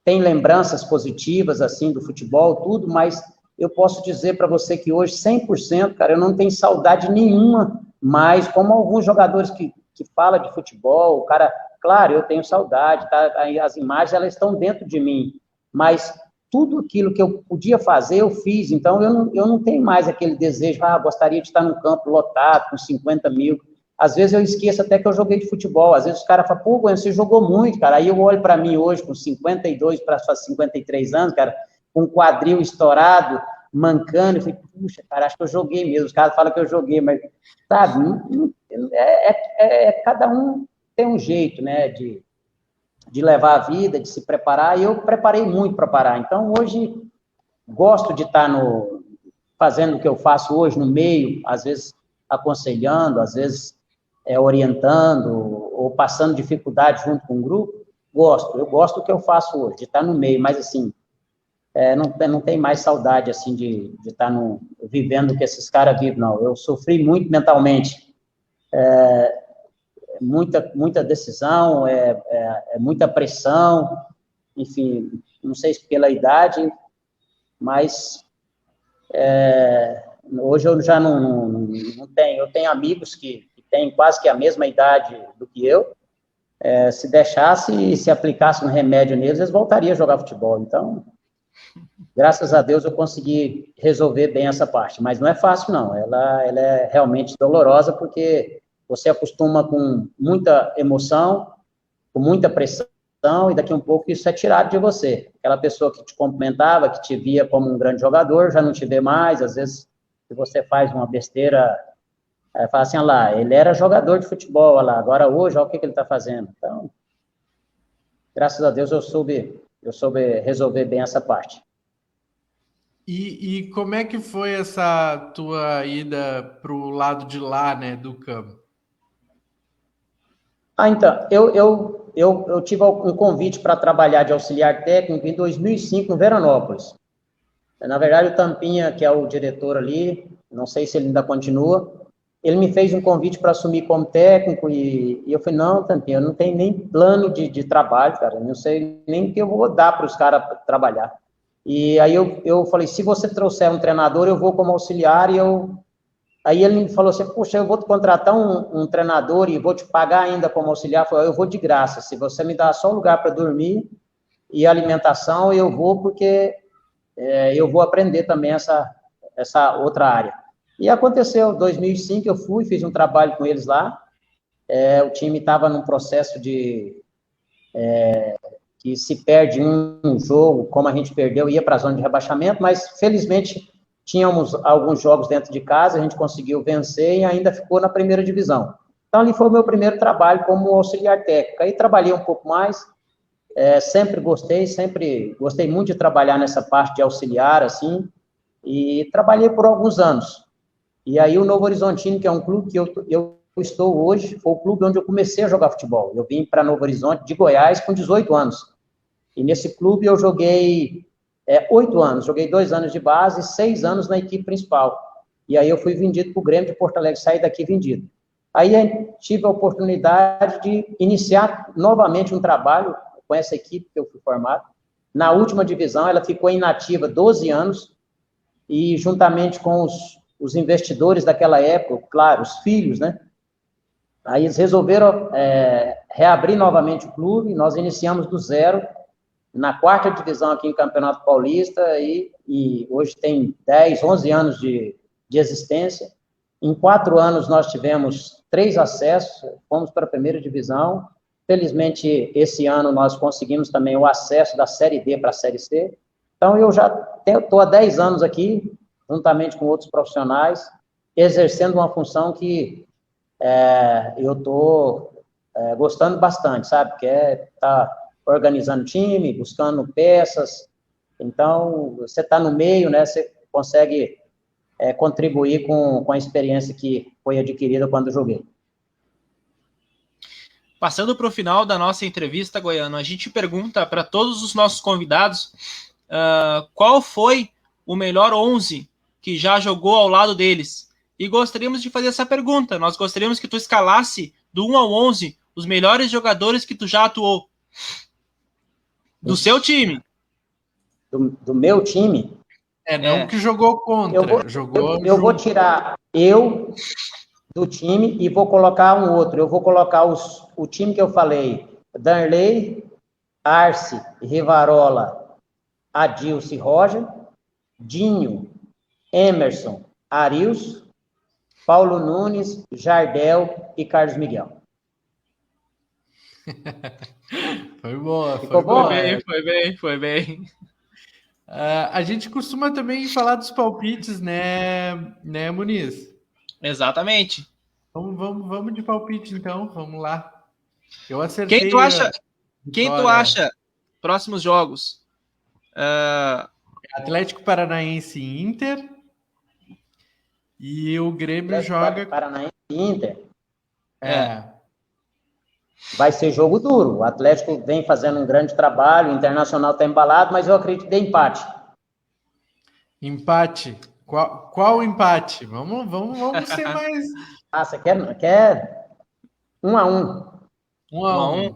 Speaker 2: tem lembranças positivas, assim, do futebol, tudo, mas eu posso dizer para você que hoje, 100%, cara, eu não tenho saudade nenhuma mais, como alguns jogadores que falam de futebol, o cara, claro, eu tenho saudade, tá? As imagens, elas estão dentro de mim, mas tudo aquilo que eu podia fazer, eu fiz, então eu não tenho mais aquele desejo, gostaria de estar num campo lotado, com 50 mil, às vezes eu esqueço até que eu joguei de futebol, às vezes os caras falam, pô, você jogou muito, cara, aí eu olho para mim hoje, com 52 para 53 anos, cara, com um quadril estourado, mancando, eu falei, puxa, cara, acho que eu joguei mesmo, os caras falam que eu joguei, mas, sabe, cada um tem um jeito, né, de levar a vida, de se preparar, e eu preparei muito para parar, então hoje gosto de estar fazendo o que eu faço hoje, no meio, às vezes aconselhando, às vezes orientando, ou passando dificuldade junto com o grupo, eu gosto do que eu faço hoje, de estar no meio, mas assim, não tem mais saudade, assim, de estar vivendo o que esses caras vivem, não. Eu sofri muito mentalmente, muita decisão, muita pressão, enfim, não sei se pela idade, mas hoje eu já não tenho. Eu tenho amigos que têm quase que a mesma idade do que eu. Se deixasse e se aplicasse um remédio neles, eles voltariam a jogar futebol. Então, graças a Deus eu consegui resolver bem essa parte, mas não é fácil, não. Ela é realmente dolorosa, porque você acostuma com muita emoção, com muita pressão, e daqui a um pouco isso é tirado de você. Aquela pessoa que te cumprimentava, que te via como um grande jogador, já não te vê mais. Às vezes, se você faz uma besteira, fala assim, olha lá, ele era jogador de futebol, olha lá, agora hoje, olha o que ele está fazendo. Então, graças a Deus eu soube resolver bem essa parte.
Speaker 3: E como é que foi essa tua ida para o lado de lá, né, do campo?
Speaker 2: Então, eu tive um convite para trabalhar de auxiliar técnico em 2005, no Veranópolis. Na verdade, o Tampinha, que é o diretor ali, não sei se ele ainda continua, ele me fez um convite para assumir como técnico, e eu falei, não, Tampinha, eu não tenho nem plano de trabalho, cara, eu não sei nem o que eu vou dar para os caras trabalhar. E aí eu falei, se você trouxer um treinador, eu vou como auxiliar, Aí ele me falou assim, puxa, eu vou te contratar um treinador e vou te pagar ainda como auxiliar. Eu falei, eu vou de graça, se você me dá só um lugar para dormir e alimentação, eu vou, porque eu vou aprender também essa outra área. E aconteceu, em 2005 eu fui, fiz um trabalho com eles lá, o time estava num processo que se perde um jogo, como a gente perdeu, ia para a zona de rebaixamento, mas felizmente tínhamos alguns jogos dentro de casa, a gente conseguiu vencer e ainda ficou na primeira divisão. Então, ali foi o meu primeiro trabalho como auxiliar técnico. Aí trabalhei um pouco mais, sempre gostei muito de trabalhar nessa parte de auxiliar, assim, e trabalhei por alguns anos. E aí o Novo Horizontino, que é um clube que eu estou hoje, foi o clube onde eu comecei a jogar futebol. Eu vim para Novo Horizonte, de Goiás, com 18 anos. E nesse clube eu joguei 8 anos, joguei 2 anos de base e 6 anos na equipe principal. E aí eu fui vendido para o Grêmio de Porto Alegre, saí daqui vendido. Aí tive a oportunidade de iniciar novamente um trabalho com essa equipe que eu fui formado. Na última divisão, ela ficou inativa 12 anos, e juntamente com os investidores daquela época, claro, os filhos, né? Aí eles resolveram reabrir novamente o clube, nós iniciamos do zero, na 4ª divisão aqui em Campeonato Paulista, e hoje tem 10, 11 anos de existência. Em 4 anos nós tivemos 3 acessos, fomos para a 1ª divisão. Felizmente, esse ano nós conseguimos também o acesso da Série D para a Série C. Então, eu já estou há 10 anos aqui, juntamente com outros profissionais, exercendo uma função que eu estou gostando bastante, sabe? Que estar organizando time, buscando peças. Então, você está no meio, né? Você consegue contribuir com a experiência que foi adquirida quando joguei.
Speaker 1: Passando para o final da nossa entrevista, Goiano, a gente pergunta para todos os nossos convidados qual foi o melhor 11 que já jogou ao lado deles. E gostaríamos de fazer essa pergunta. Nós gostaríamos que tu escalasse do 1 ao 11 os melhores jogadores que tu já atuou. Do seu time.
Speaker 2: Do meu time?
Speaker 3: Não que jogou contra.
Speaker 2: Eu vou tirar eu do time e vou colocar um outro. Eu vou colocar o time que eu falei: Darley, Arce, Rivarola, Adilson e Roger, Dinho, Emerson, Arius, Paulo Nunes, Jardel e Carlos Miguel.
Speaker 3: Foi boa.
Speaker 1: Foi bem.
Speaker 3: A gente costuma também falar dos palpites, né, Muniz?
Speaker 1: Exatamente.
Speaker 3: Vamos de palpite, então. Vamos lá. Eu acertei.
Speaker 1: Quem tu acha? Próximos jogos.
Speaker 3: Atlético Paranaense e Inter. E o Grêmio
Speaker 2: Atlético
Speaker 3: joga...
Speaker 2: Paranaense e Inter.
Speaker 3: É.
Speaker 2: Vai ser jogo duro. O Atlético vem fazendo um grande trabalho, o Internacional está embalado, mas eu acredito em empate.
Speaker 3: Empate. Qual empate? Vamos ser mais...
Speaker 2: Você quer 1-1.
Speaker 3: 1-1.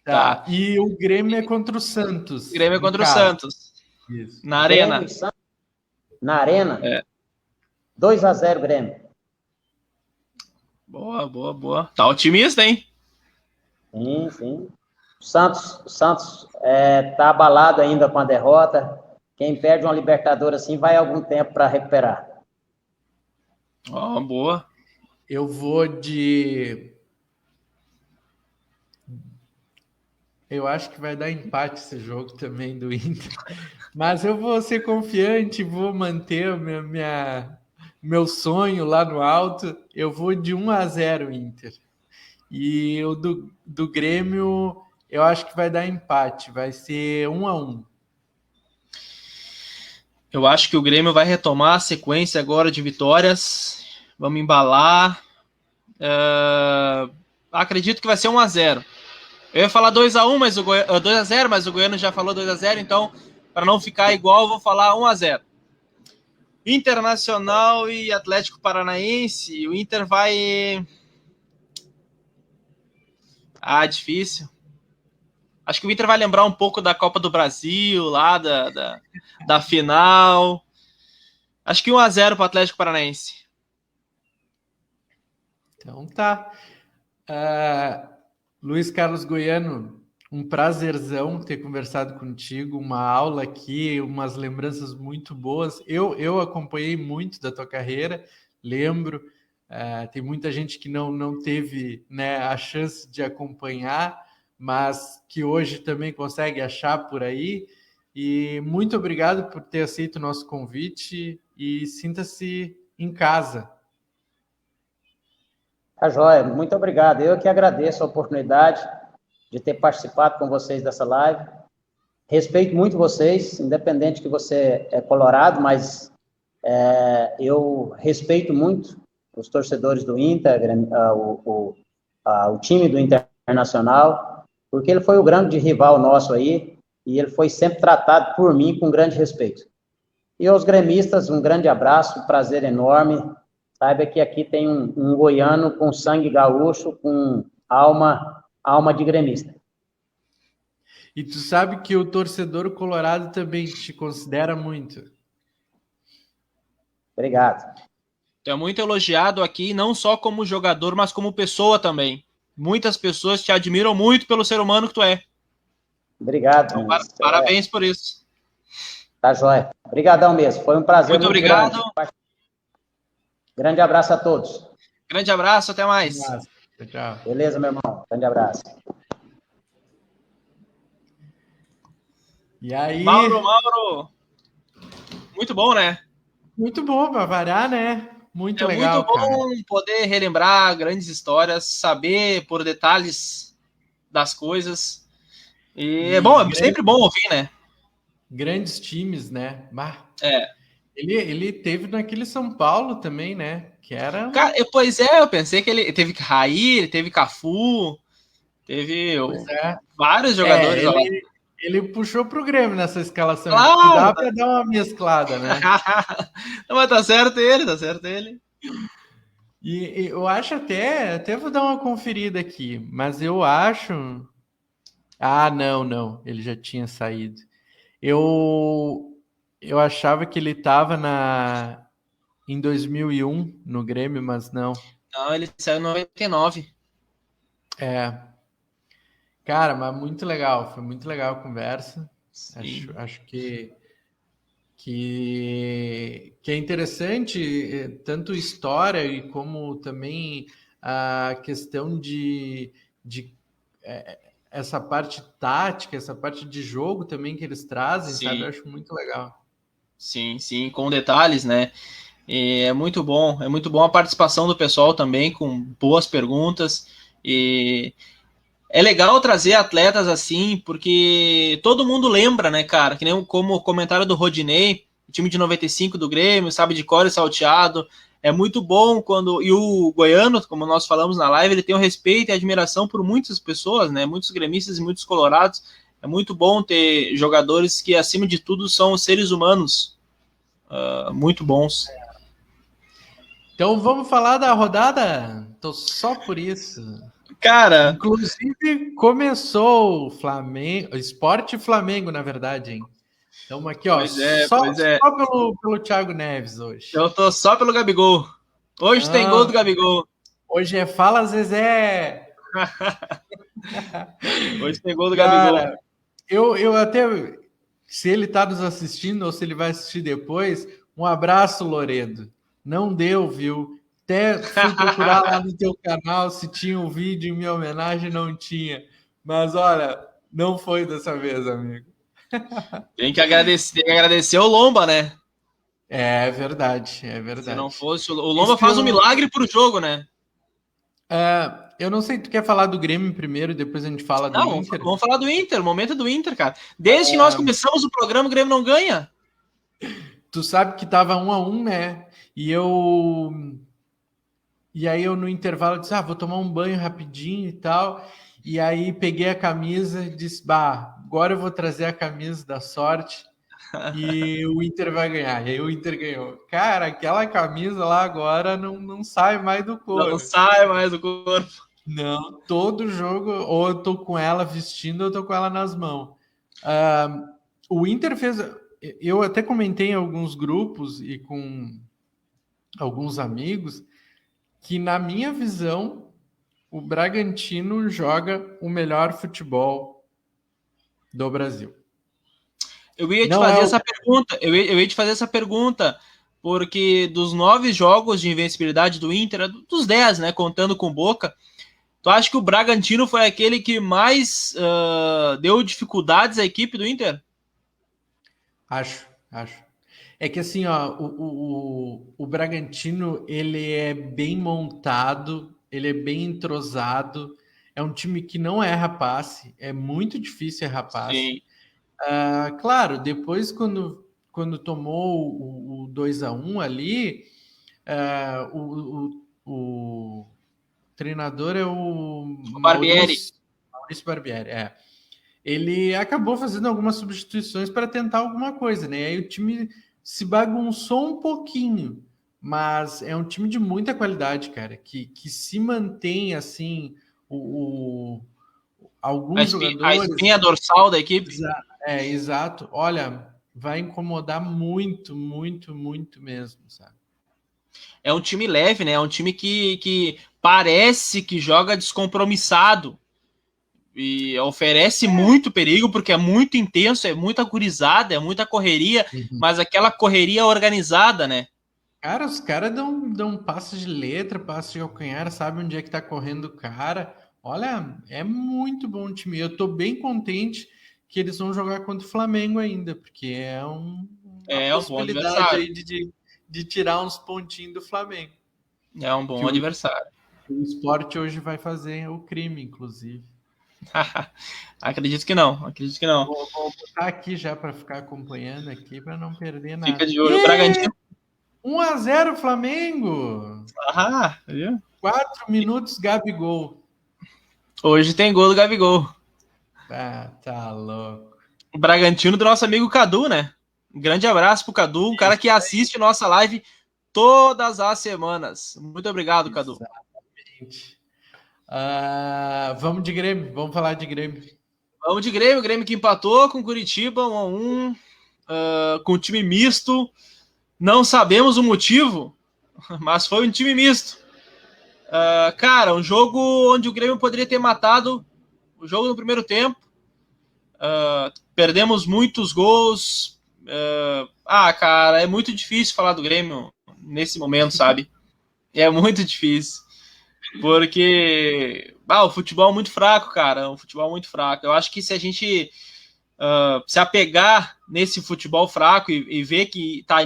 Speaker 3: Tá. E o Grêmio é contra o Santos.
Speaker 1: O Grêmio é contra o Santos.
Speaker 3: Isso.
Speaker 1: Na Arena.
Speaker 2: Na Arena? 2-0 Grêmio.
Speaker 1: Boa. Tá otimista, hein?
Speaker 2: Sim. O Santos tá abalado ainda com a derrota. Quem perde uma Libertadores assim vai algum tempo para recuperar.
Speaker 1: Boa.
Speaker 3: Eu vou de... Eu acho que vai dar empate esse jogo também do Inter. Mas eu vou ser confiante, vou manter meu sonho lá no alto. Eu vou de 1-0 Inter. E o do Grêmio, eu acho que vai dar empate. Vai ser 1-1.
Speaker 1: Eu acho que o Grêmio vai retomar a sequência agora de vitórias. Vamos embalar. Acredito que vai ser 1-0. Eu ia falar 2-1, mas 2-0, mas o Goiano já falou 2-0, então, para não ficar igual, eu vou falar 1-0. Internacional e Atlético Paranaense. O Inter vai... difícil. Acho que o Inter vai lembrar um pouco da Copa do Brasil, lá da final. Acho que 1-0 para o Atlético Paranaense.
Speaker 3: Então tá. Luiz Carlos Goiano, um prazerzão ter conversado contigo, uma aula aqui, umas lembranças muito boas. Eu acompanhei muito da tua carreira, lembro. Tem muita gente que não teve, né, a chance de acompanhar, mas que hoje também consegue achar por aí. E muito obrigado por ter aceito o nosso convite e sinta-se em casa.
Speaker 2: Tá joia, muito obrigado. Eu que agradeço a oportunidade de ter participado com vocês dessa live. Respeito muito vocês, independente que você é colorado, mas eu respeito muito os torcedores do Inter, o time do Internacional, porque ele foi o grande rival nosso aí, e ele foi sempre tratado por mim com grande respeito. E aos gremistas, um grande abraço, um prazer enorme. Saiba que aqui tem um goiano com sangue gaúcho, com alma de gremista.
Speaker 3: E tu sabe que o torcedor colorado também te considera muito.
Speaker 2: Obrigado.
Speaker 1: Tu é muito elogiado aqui, não só como jogador, mas como pessoa também. Muitas pessoas te admiram muito pelo ser humano que tu é.
Speaker 2: Obrigado.
Speaker 1: Então, parabéns por isso.
Speaker 2: Tá joia. Obrigadão mesmo. Foi um prazer
Speaker 1: muito obrigado.
Speaker 2: Grande. Grande abraço a todos.
Speaker 1: Grande abraço, até mais.
Speaker 3: Tchau.
Speaker 2: Beleza, meu irmão. Grande abraço.
Speaker 3: E aí?
Speaker 1: Mauro. Muito bom, né?
Speaker 3: Muito bom, para variar, né? Muito legal,
Speaker 1: muito bom, cara, poder relembrar grandes histórias, saber por detalhes das coisas. E é bom, é sempre bom ouvir, né?
Speaker 3: Grandes times, né?
Speaker 1: É.
Speaker 3: Ele teve naquele São Paulo também, né? Que era...
Speaker 1: Cara, pois é, eu pensei que ele teve Raí, ele teve Cafu, teve vários jogadores lá.
Speaker 3: Ele puxou pro Grêmio nessa escalação.
Speaker 1: Claro.
Speaker 3: Que dá para dar uma mesclada, né?
Speaker 1: Não, mas tá certo ele.
Speaker 3: E eu acho até vou dar uma conferida aqui, mas eu acho... não, ele já tinha saído. Eu achava que ele estava em 2001 no Grêmio, mas não.
Speaker 1: Não, ele saiu em 99.
Speaker 3: Cara, mas muito legal. Foi muito legal a conversa. Acho que é interessante, tanto história e como também a questão de essa parte tática, essa parte de jogo também que eles trazem, sabe? Eu acho muito legal.
Speaker 1: Sim, com detalhes, né? E é muito bom a participação do pessoal também, com boas perguntas. E é legal trazer atletas assim, porque todo mundo lembra, né, cara? Que nem como o comentário do Rodinei, o time de 95 do Grêmio, sabe, de cor e salteado. é muito bom quando... E o goiano, como nós falamos na live, ele tem um respeito e admiração por muitas pessoas, né? Muitos gremistas e muitos colorados. É muito bom ter jogadores que, acima de tudo, são seres humanos muito bons.
Speaker 3: Então vamos falar da rodada? Tô só por isso.
Speaker 1: Cara...
Speaker 3: Inclusive, começou o Flamengo... Sport e Flamengo, na verdade, hein? Estamos aqui, ó, só pelo Thiago Neves hoje.
Speaker 1: Eu tô só pelo Gabigol. Hoje tem gol do Gabigol.
Speaker 3: Hoje é Fala Zezé.
Speaker 1: Hoje tem gol do Gabigol.
Speaker 3: Eu até, se ele tá nos assistindo ou se ele vai assistir depois, um abraço, Loredo. Não deu, viu? Até fui procurar lá no teu canal se tinha um vídeo em minha homenagem, não tinha. Mas olha, não foi dessa vez, amigo.
Speaker 1: Tem que agradecer o Lomba, né?
Speaker 3: É verdade.
Speaker 1: Se não fosse, o Lomba faz um milagre pro jogo, né?
Speaker 3: Eu não sei, tu quer falar do Grêmio primeiro e depois a gente fala do Inter?
Speaker 1: Vamos falar do Inter, o momento é do Inter, cara. Desde que nós começamos o programa, o Grêmio não ganha.
Speaker 3: Tu sabe que tava 1-1, né? E aí eu no intervalo disse, vou tomar um banho rapidinho e tal. E aí peguei a camisa e disse, agora eu vou trazer a camisa da sorte e o Inter vai ganhar. E aí o Inter ganhou. Cara, aquela camisa lá agora não sai mais do corpo.
Speaker 1: Não sai mais do corpo.
Speaker 3: Não, todo jogo, ou eu tô com ela vestindo, ou eu tô com ela nas mãos. O Inter fez... Eu até comentei em alguns grupos e com alguns amigos que, na minha visão, o Bragantino joga o melhor futebol do Brasil.
Speaker 1: Eu ia te fazer essa pergunta. Eu ia te fazer essa pergunta, porque dos 9 jogos de invencibilidade do Inter, dos 10, né, contando com o Boca, tu acha que o Bragantino foi aquele que mais deu dificuldades à equipe do Inter?
Speaker 3: Acho. É que assim, ó, o Bragantino, ele é bem montado, ele é bem entrosado, é um time que não erra passe, é muito difícil errar passe.
Speaker 1: Sim.
Speaker 3: Claro, depois quando tomou o 2-1 ali, o treinador é o
Speaker 1: Barbieri.
Speaker 3: Maurício Barbieri, ele acabou fazendo algumas substituições para tentar alguma coisa, né? Aí o time se bagunçou um pouquinho, mas é um time de muita qualidade, cara, que se mantém assim, alguns jogadores... A
Speaker 1: espinha dorsal da equipe.
Speaker 3: Exato. Olha, vai incomodar muito, muito, muito mesmo, sabe?
Speaker 1: É um time leve, né? É um time que parece que joga descompromissado e oferece muito perigo, porque é muito intenso, é muita gurizada, é muita correria, mas aquela correria organizada, né?
Speaker 3: Cara, os caras dão passe de letra, passe de calcanhar, sabe onde é que tá correndo o cara. Olha, é muito bom o time. Eu tô bem contente que eles vão jogar contra o Flamengo ainda, porque é uma possibilidade aí de tirar uns pontinhos do Flamengo.
Speaker 1: É um bom adversário.
Speaker 3: O Sport hoje vai fazer o crime, inclusive.
Speaker 1: Acredito que não.
Speaker 3: Vou botar aqui já para ficar acompanhando aqui, para não perder nada.
Speaker 1: Fica de olho. Bragantino.
Speaker 3: 1-0 Flamengo. 4 minutos, Gabigol.
Speaker 1: Hoje tem gol do Gabigol.
Speaker 3: Tá louco.
Speaker 1: O Bragantino do nosso amigo Cadu, né? Um grande abraço pro Cadu, um cara que assiste nossa live todas as semanas. Muito obrigado, Cadu.
Speaker 3: Exatamente. Vamos de Grêmio, vamos falar de Grêmio.
Speaker 1: Vamos de Grêmio, o Grêmio que empatou com o Curitiba 1-1, com um time misto. Não sabemos o motivo, mas foi um time misto. Cara, um jogo onde o Grêmio poderia ter matado o jogo no primeiro tempo. Perdemos muitos gols. Cara, é muito difícil falar do Grêmio nesse momento, sabe? É muito difícil. Porque o futebol é muito fraco, cara. O futebol é muito fraco. Eu acho que se a gente se apegar nesse futebol fraco e ver que tá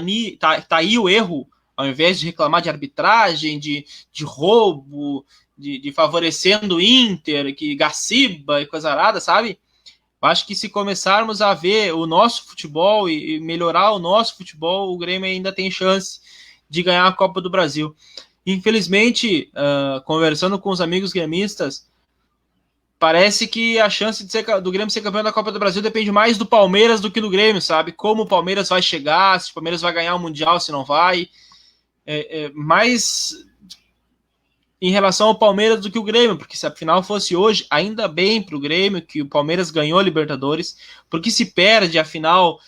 Speaker 1: aí o erro, ao invés de reclamar de arbitragem, de roubo, de favorecendo o Inter, que gaciba e coisa arada, sabe? Eu acho que se começarmos a ver o nosso futebol e melhorar o nosso futebol, o Grêmio ainda tem chance de ganhar a Copa do Brasil. Infelizmente, conversando com os amigos gremistas, parece que a chance do Grêmio ser campeão da Copa do Brasil depende mais do Palmeiras do que do Grêmio, sabe? Como o Palmeiras vai chegar, se o Palmeiras vai ganhar o Mundial, se não vai. Mais em relação ao Palmeiras do que o Grêmio, porque se a final fosse hoje, ainda bem para o Grêmio que o Palmeiras ganhou a Libertadores, porque se perde a final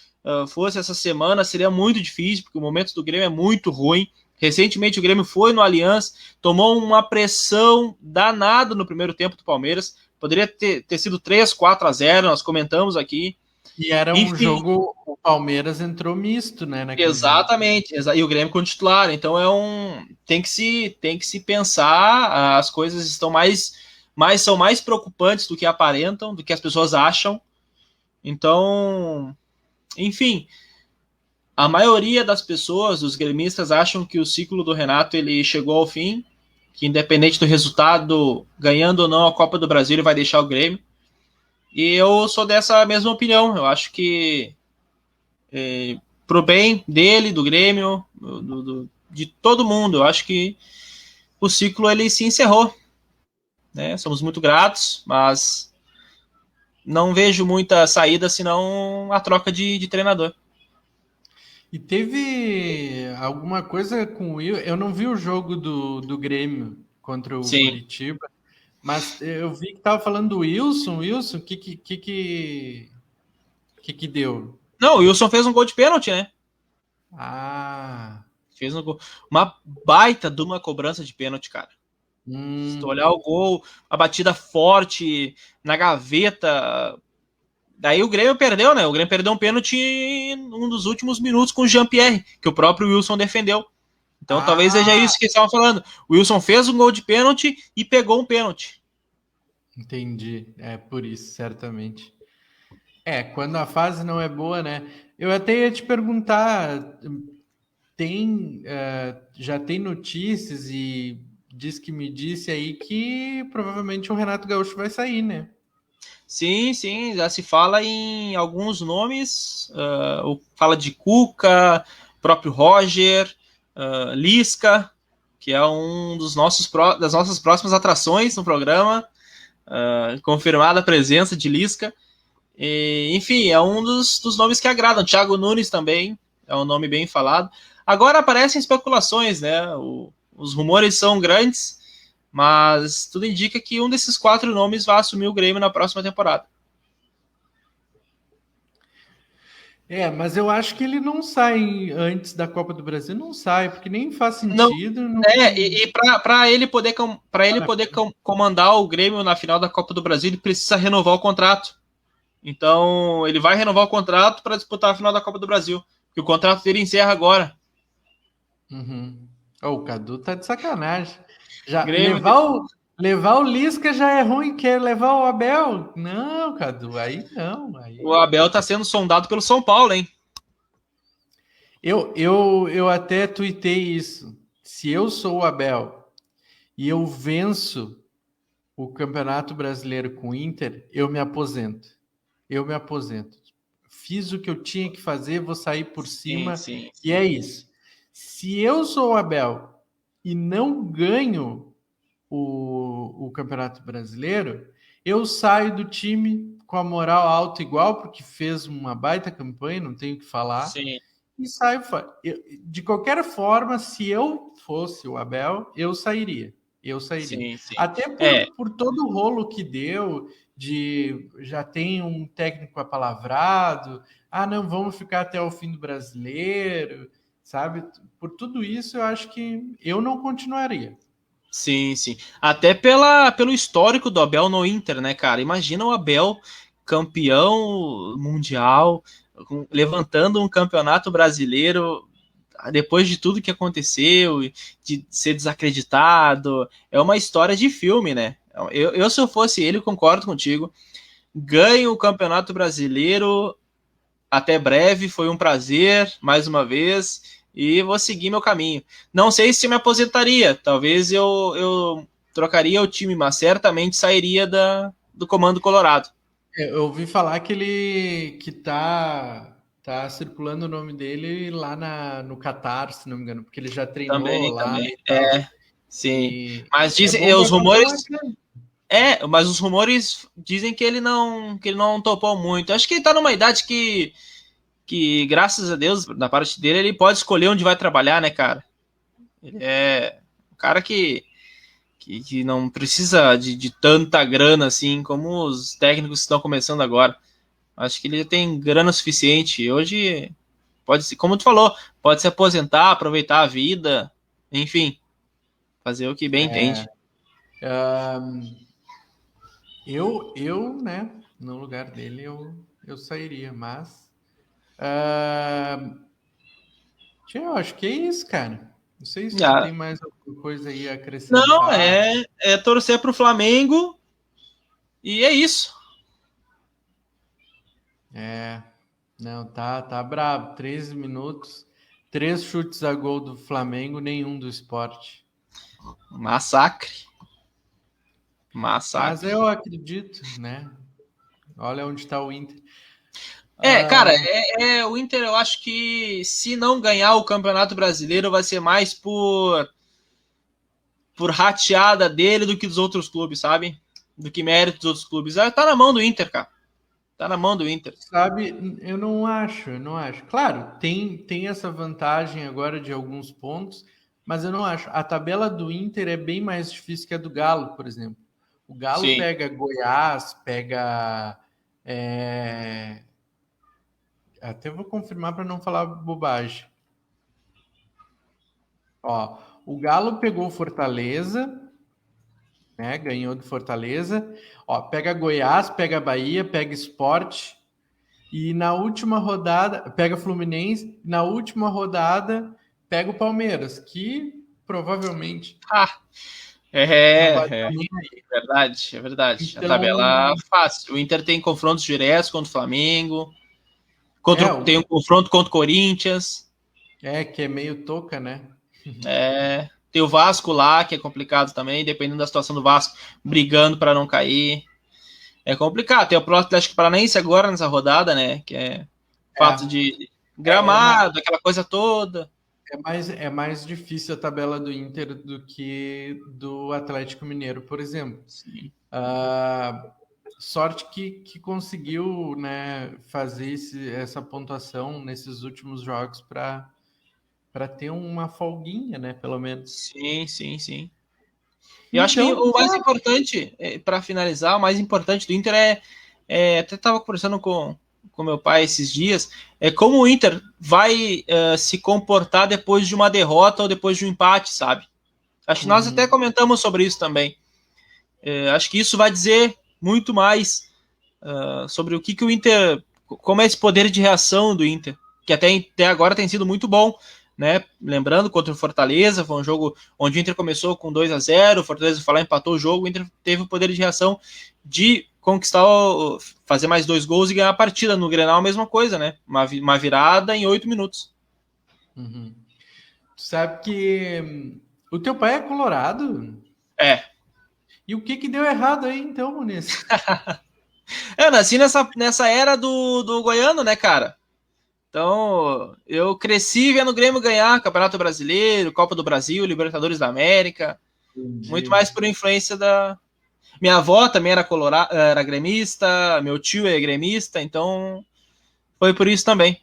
Speaker 1: fosse essa semana, seria muito difícil, porque o momento do Grêmio é muito ruim. Recentemente o Grêmio foi no Allianz, tomou uma pressão danada no primeiro tempo do Palmeiras, poderia ter sido 3-4-0, nós comentamos aqui.
Speaker 3: E era um jogo, o Palmeiras entrou misto, né?
Speaker 1: Exatamente, e o Grêmio com titular, então tem que se pensar, as coisas estão são mais preocupantes do que aparentam, do que as pessoas acham. Então, enfim, a maioria das pessoas, dos gremistas, acham que o ciclo do Renato ele chegou ao fim, que independente do resultado, ganhando ou não a Copa do Brasil, ele vai deixar o Grêmio. E eu sou dessa mesma opinião. Eu acho que pro bem dele, do Grêmio, de todo mundo, eu acho que o ciclo ele se encerrou, né? Somos muito gratos, mas não vejo muita saída senão a troca de treinador.
Speaker 3: E teve alguma coisa com o Will? Eu não vi o jogo do Grêmio contra o Curitiba, mas eu vi que tava falando do Wilson. Wilson, o que deu?
Speaker 1: Não, o Wilson fez um gol de pênalti, né? Fez um gol. Uma baita de uma cobrança de pênalti, cara. Se tu olhar o gol, a batida forte na gaveta. Daí o Grêmio perdeu, né? O Grêmio perdeu um pênalti um dos últimos minutos com o Jean-Pierre, que o próprio Wilson defendeu. Então talvez seja isso que eles estavam falando. O Wilson fez um gol de pênalti e pegou um pênalti.
Speaker 3: Entendi. É por isso, certamente. Quando a fase não é boa, né? Eu até ia te perguntar, já tem notícias e me disse aí que provavelmente o Renato Gaúcho vai sair, né?
Speaker 1: Sim, já se fala em alguns nomes, fala de Cuca, próprio Roger, Lisca, que é um das nossas próximas atrações no programa, confirmada a presença de Lisca. Enfim, é um dos nomes que agradam. Thiago Nunes também é um nome bem falado. Agora aparecem especulações, né? Os rumores são grandes, mas tudo indica que um desses 4 nomes vai assumir o Grêmio na próxima temporada.
Speaker 3: Mas eu acho que ele não sai antes da Copa do Brasil, não sai, porque nem faz sentido.
Speaker 1: E para ele poder comandar o Grêmio na final da Copa do Brasil, ele precisa renovar o contrato. Então, ele vai renovar o contrato para disputar a final da Copa do Brasil, que o contrato dele encerra agora.
Speaker 3: O Cadu tá de sacanagem. Já
Speaker 1: Grêmio
Speaker 3: levar o Lisca já é ruim, quer levar o Abel? Não, Cadu, aí não.
Speaker 1: O Abel tá sendo sondado pelo São Paulo, hein?
Speaker 3: Eu até tuitei isso. Se eu sou o Abel e eu venço o Campeonato Brasileiro com o Inter, eu me aposento. Fiz o que eu tinha que fazer, vou sair por cima. Sim. E é isso. Se eu sou o Abel e não ganho o Campeonato Brasileiro, eu saio do time com a moral alta igual, porque fez uma baita campanha, não tenho o que falar.
Speaker 1: Sim.
Speaker 3: E saio fora. De qualquer forma, se eu fosse o Abel, eu sairia. Sim. Até por todo o rolo que deu, já tem um técnico apalavrado, não, vamos ficar até o fim do Brasileiro, sabe? Por tudo isso, eu acho que eu não continuaria.
Speaker 1: Sim. Até pelo histórico do Abel no Inter, né, cara? Imagina o Abel campeão mundial, levantando um campeonato brasileiro depois de tudo que aconteceu, de ser desacreditado. É uma história de filme, né? Eu se eu fosse ele, concordo contigo. Ganho o Campeonato Brasileiro. Até breve, foi um prazer, mais uma vez. E vou seguir meu caminho. Não sei se me aposentaria. Talvez eu trocaria o time, mas certamente sairia do comando colorado.
Speaker 3: Eu ouvi falar que ele tá Tá circulando o nome dele lá no Catar, se não me engano, porque ele já treinou
Speaker 1: Também,
Speaker 3: lá
Speaker 1: também.
Speaker 3: e tal.
Speaker 1: Sim.
Speaker 3: E
Speaker 1: Mas
Speaker 3: é
Speaker 1: dizem,
Speaker 3: bom
Speaker 1: os
Speaker 3: para
Speaker 1: rumores. Mas os rumores dizem que ele não topou muito. Acho que ele tá numa idade que, graças a Deus, da parte dele, ele pode escolher onde vai trabalhar, né, cara? Ele é um cara que não precisa de tanta grana assim como os técnicos que estão começando agora. Acho que ele já tem grana suficiente. Hoje, pode ser, como tu falou, pode se aposentar, aproveitar a vida, enfim, fazer o que bem entende.
Speaker 3: Né, no lugar dele, eu sairia, mas eu acho que é isso, cara. Não sei se tu
Speaker 1: Ah,
Speaker 3: tem mais alguma coisa aí a
Speaker 1: não,
Speaker 3: acrescentar.
Speaker 1: é torcer pro Flamengo e é isso.
Speaker 3: Não, tá brabo. 13 minutos, 3 chutes a gol do Flamengo, nenhum do Sport.
Speaker 1: Massacre.
Speaker 3: Mas
Speaker 1: Massacre.
Speaker 3: eu acredito, né? Olha onde está o Inter.
Speaker 1: Cara, o Inter, eu acho que se não ganhar o Campeonato Brasileiro, vai ser mais por rateada dele do que dos outros clubes, sabe? Do que mérito dos outros clubes. Tá na mão do Inter, cara. Tá na mão do Inter.
Speaker 3: Sabe, eu não acho. Claro, tem essa vantagem agora de alguns pontos, mas eu não acho. A tabela do Inter é bem mais difícil que a do Galo, por exemplo. O Galo
Speaker 1: Sim.
Speaker 3: pega Goiás, pega. Até vou confirmar para não falar bobagem. Ó, o Galo pegou Fortaleza, né? Ganhou do Fortaleza. Ó, pega Goiás, pega Bahia, pega Sport. E na última rodada, pega Fluminense. Na última rodada, pega o Palmeiras, que provavelmente não vai estar nem aí.
Speaker 1: É verdade. A tabela
Speaker 3: Então,
Speaker 1: fácil. O Inter tem confrontos diretos contra o Flamengo,
Speaker 3: é,
Speaker 1: tem um confronto contra o Corinthians.
Speaker 3: que é meio toca, né?
Speaker 1: Tem o Vasco lá, que é complicado também, dependendo da situação do Vasco, brigando para não cair. É complicado. Tem o próximo Atlético Paranaense agora nessa rodada, né? Que é fato de
Speaker 3: É, é, mais,
Speaker 1: gramado, aquela coisa toda.
Speaker 3: é mais difícil a tabela do Inter do que do Atlético Mineiro, por exemplo.
Speaker 1: Sim.
Speaker 3: Sorte que conseguiu, né, fazer essa pontuação nesses últimos jogos para ter uma folguinha, né, pelo menos.
Speaker 1: Sim. Eu acho que
Speaker 3: Então,
Speaker 1: o mais importante, para finalizar, o mais importante do Inter até estava conversando com meu pai esses dias, é como o Inter vai se comportar depois de uma derrota ou depois de um empate, sabe? Acho que nós até comentamos sobre isso também. Acho que isso vai dizer muito mais sobre o que o Inter, como é esse poder de reação do Inter, que até agora tem sido muito bom, né? Lembrando, contra o Fortaleza, foi um jogo onde o Inter começou com 2-0, o Fortaleza foi lá, empatou o jogo, o Inter teve o poder de reação de conquistar, fazer mais 2 gols e ganhar a partida. No Grenal, a mesma coisa, né? Uma virada em 8 minutos.
Speaker 3: Tu sabe que o teu pai é colorado?
Speaker 1: É.
Speaker 3: E o que deu errado aí, então, Muniz?
Speaker 1: Eu nasci nessa era do Goiano, né, cara? Então, eu cresci vendo o Grêmio ganhar Campeonato Brasileiro, Copa do Brasil, Libertadores da América. Muito mais por influência da. Minha avó também era gremista, meu tio é gremista, então foi por isso também.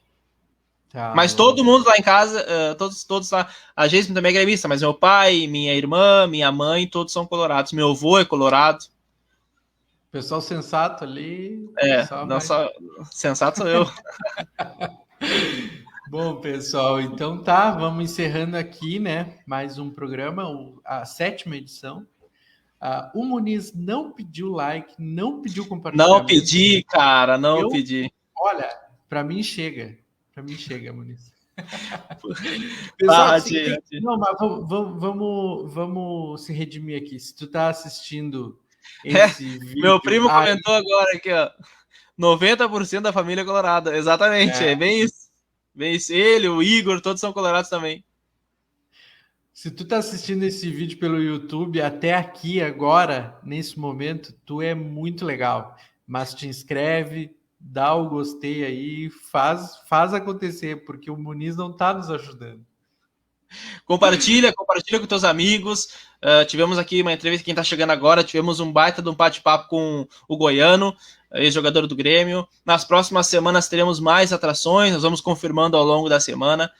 Speaker 3: Tá
Speaker 1: Mas
Speaker 3: louco.
Speaker 1: todo mundo lá em casa, todos lá. A Geisman também é gremista, mas meu pai, minha irmã, minha mãe, todos são colorados. Meu avô é colorado.
Speaker 3: Pessoal sensato ali. Pessoal
Speaker 1: Não só. Sensato sou eu.
Speaker 3: Bom, pessoal, então tá, vamos encerrando aqui, né? Mais um programa, a 7ª edição. O Muniz não pediu like, não pediu compartilhamento.
Speaker 1: Não pedi, cara, não pedi.
Speaker 3: Olha, para mim chega. Para mim chega, Muniz. Pessoal, não, mas vamos se redimir aqui. Se tu tá assistindo esse vídeo...
Speaker 1: Meu primo comentou agora aqui, ó. 90% da família é colorada. Exatamente, é bem isso. Bem isso. Ele, o Igor, todos são colorados também.
Speaker 3: Se tu tá assistindo esse vídeo pelo YouTube até aqui agora, nesse momento, tu é muito legal. Mas te inscreve, dá o gostei aí, faz acontecer, porque o Muniz não está nos ajudando.
Speaker 1: Compartilha com teus amigos. Tivemos aqui uma entrevista, quem está chegando agora, tivemos um baita de um bate-papo com o Goiano, ex-jogador do Grêmio. Nas próximas semanas teremos mais atrações, nós vamos confirmando ao longo da semana.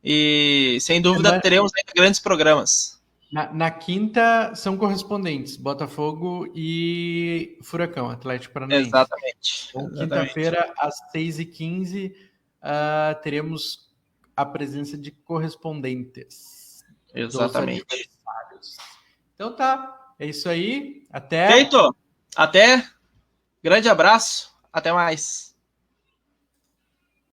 Speaker 1: E, sem dúvida, teremos ainda grandes programas.
Speaker 3: Na quinta são correspondentes, Botafogo e Furacão, Atlético Paranaense.
Speaker 1: Exatamente.
Speaker 3: Então, quinta-feira, às 6h15, teremos a presença de correspondentes.
Speaker 1: Exatamente.
Speaker 3: Então tá, é isso aí. Até.
Speaker 1: Feito! Até. Grande abraço. Até mais.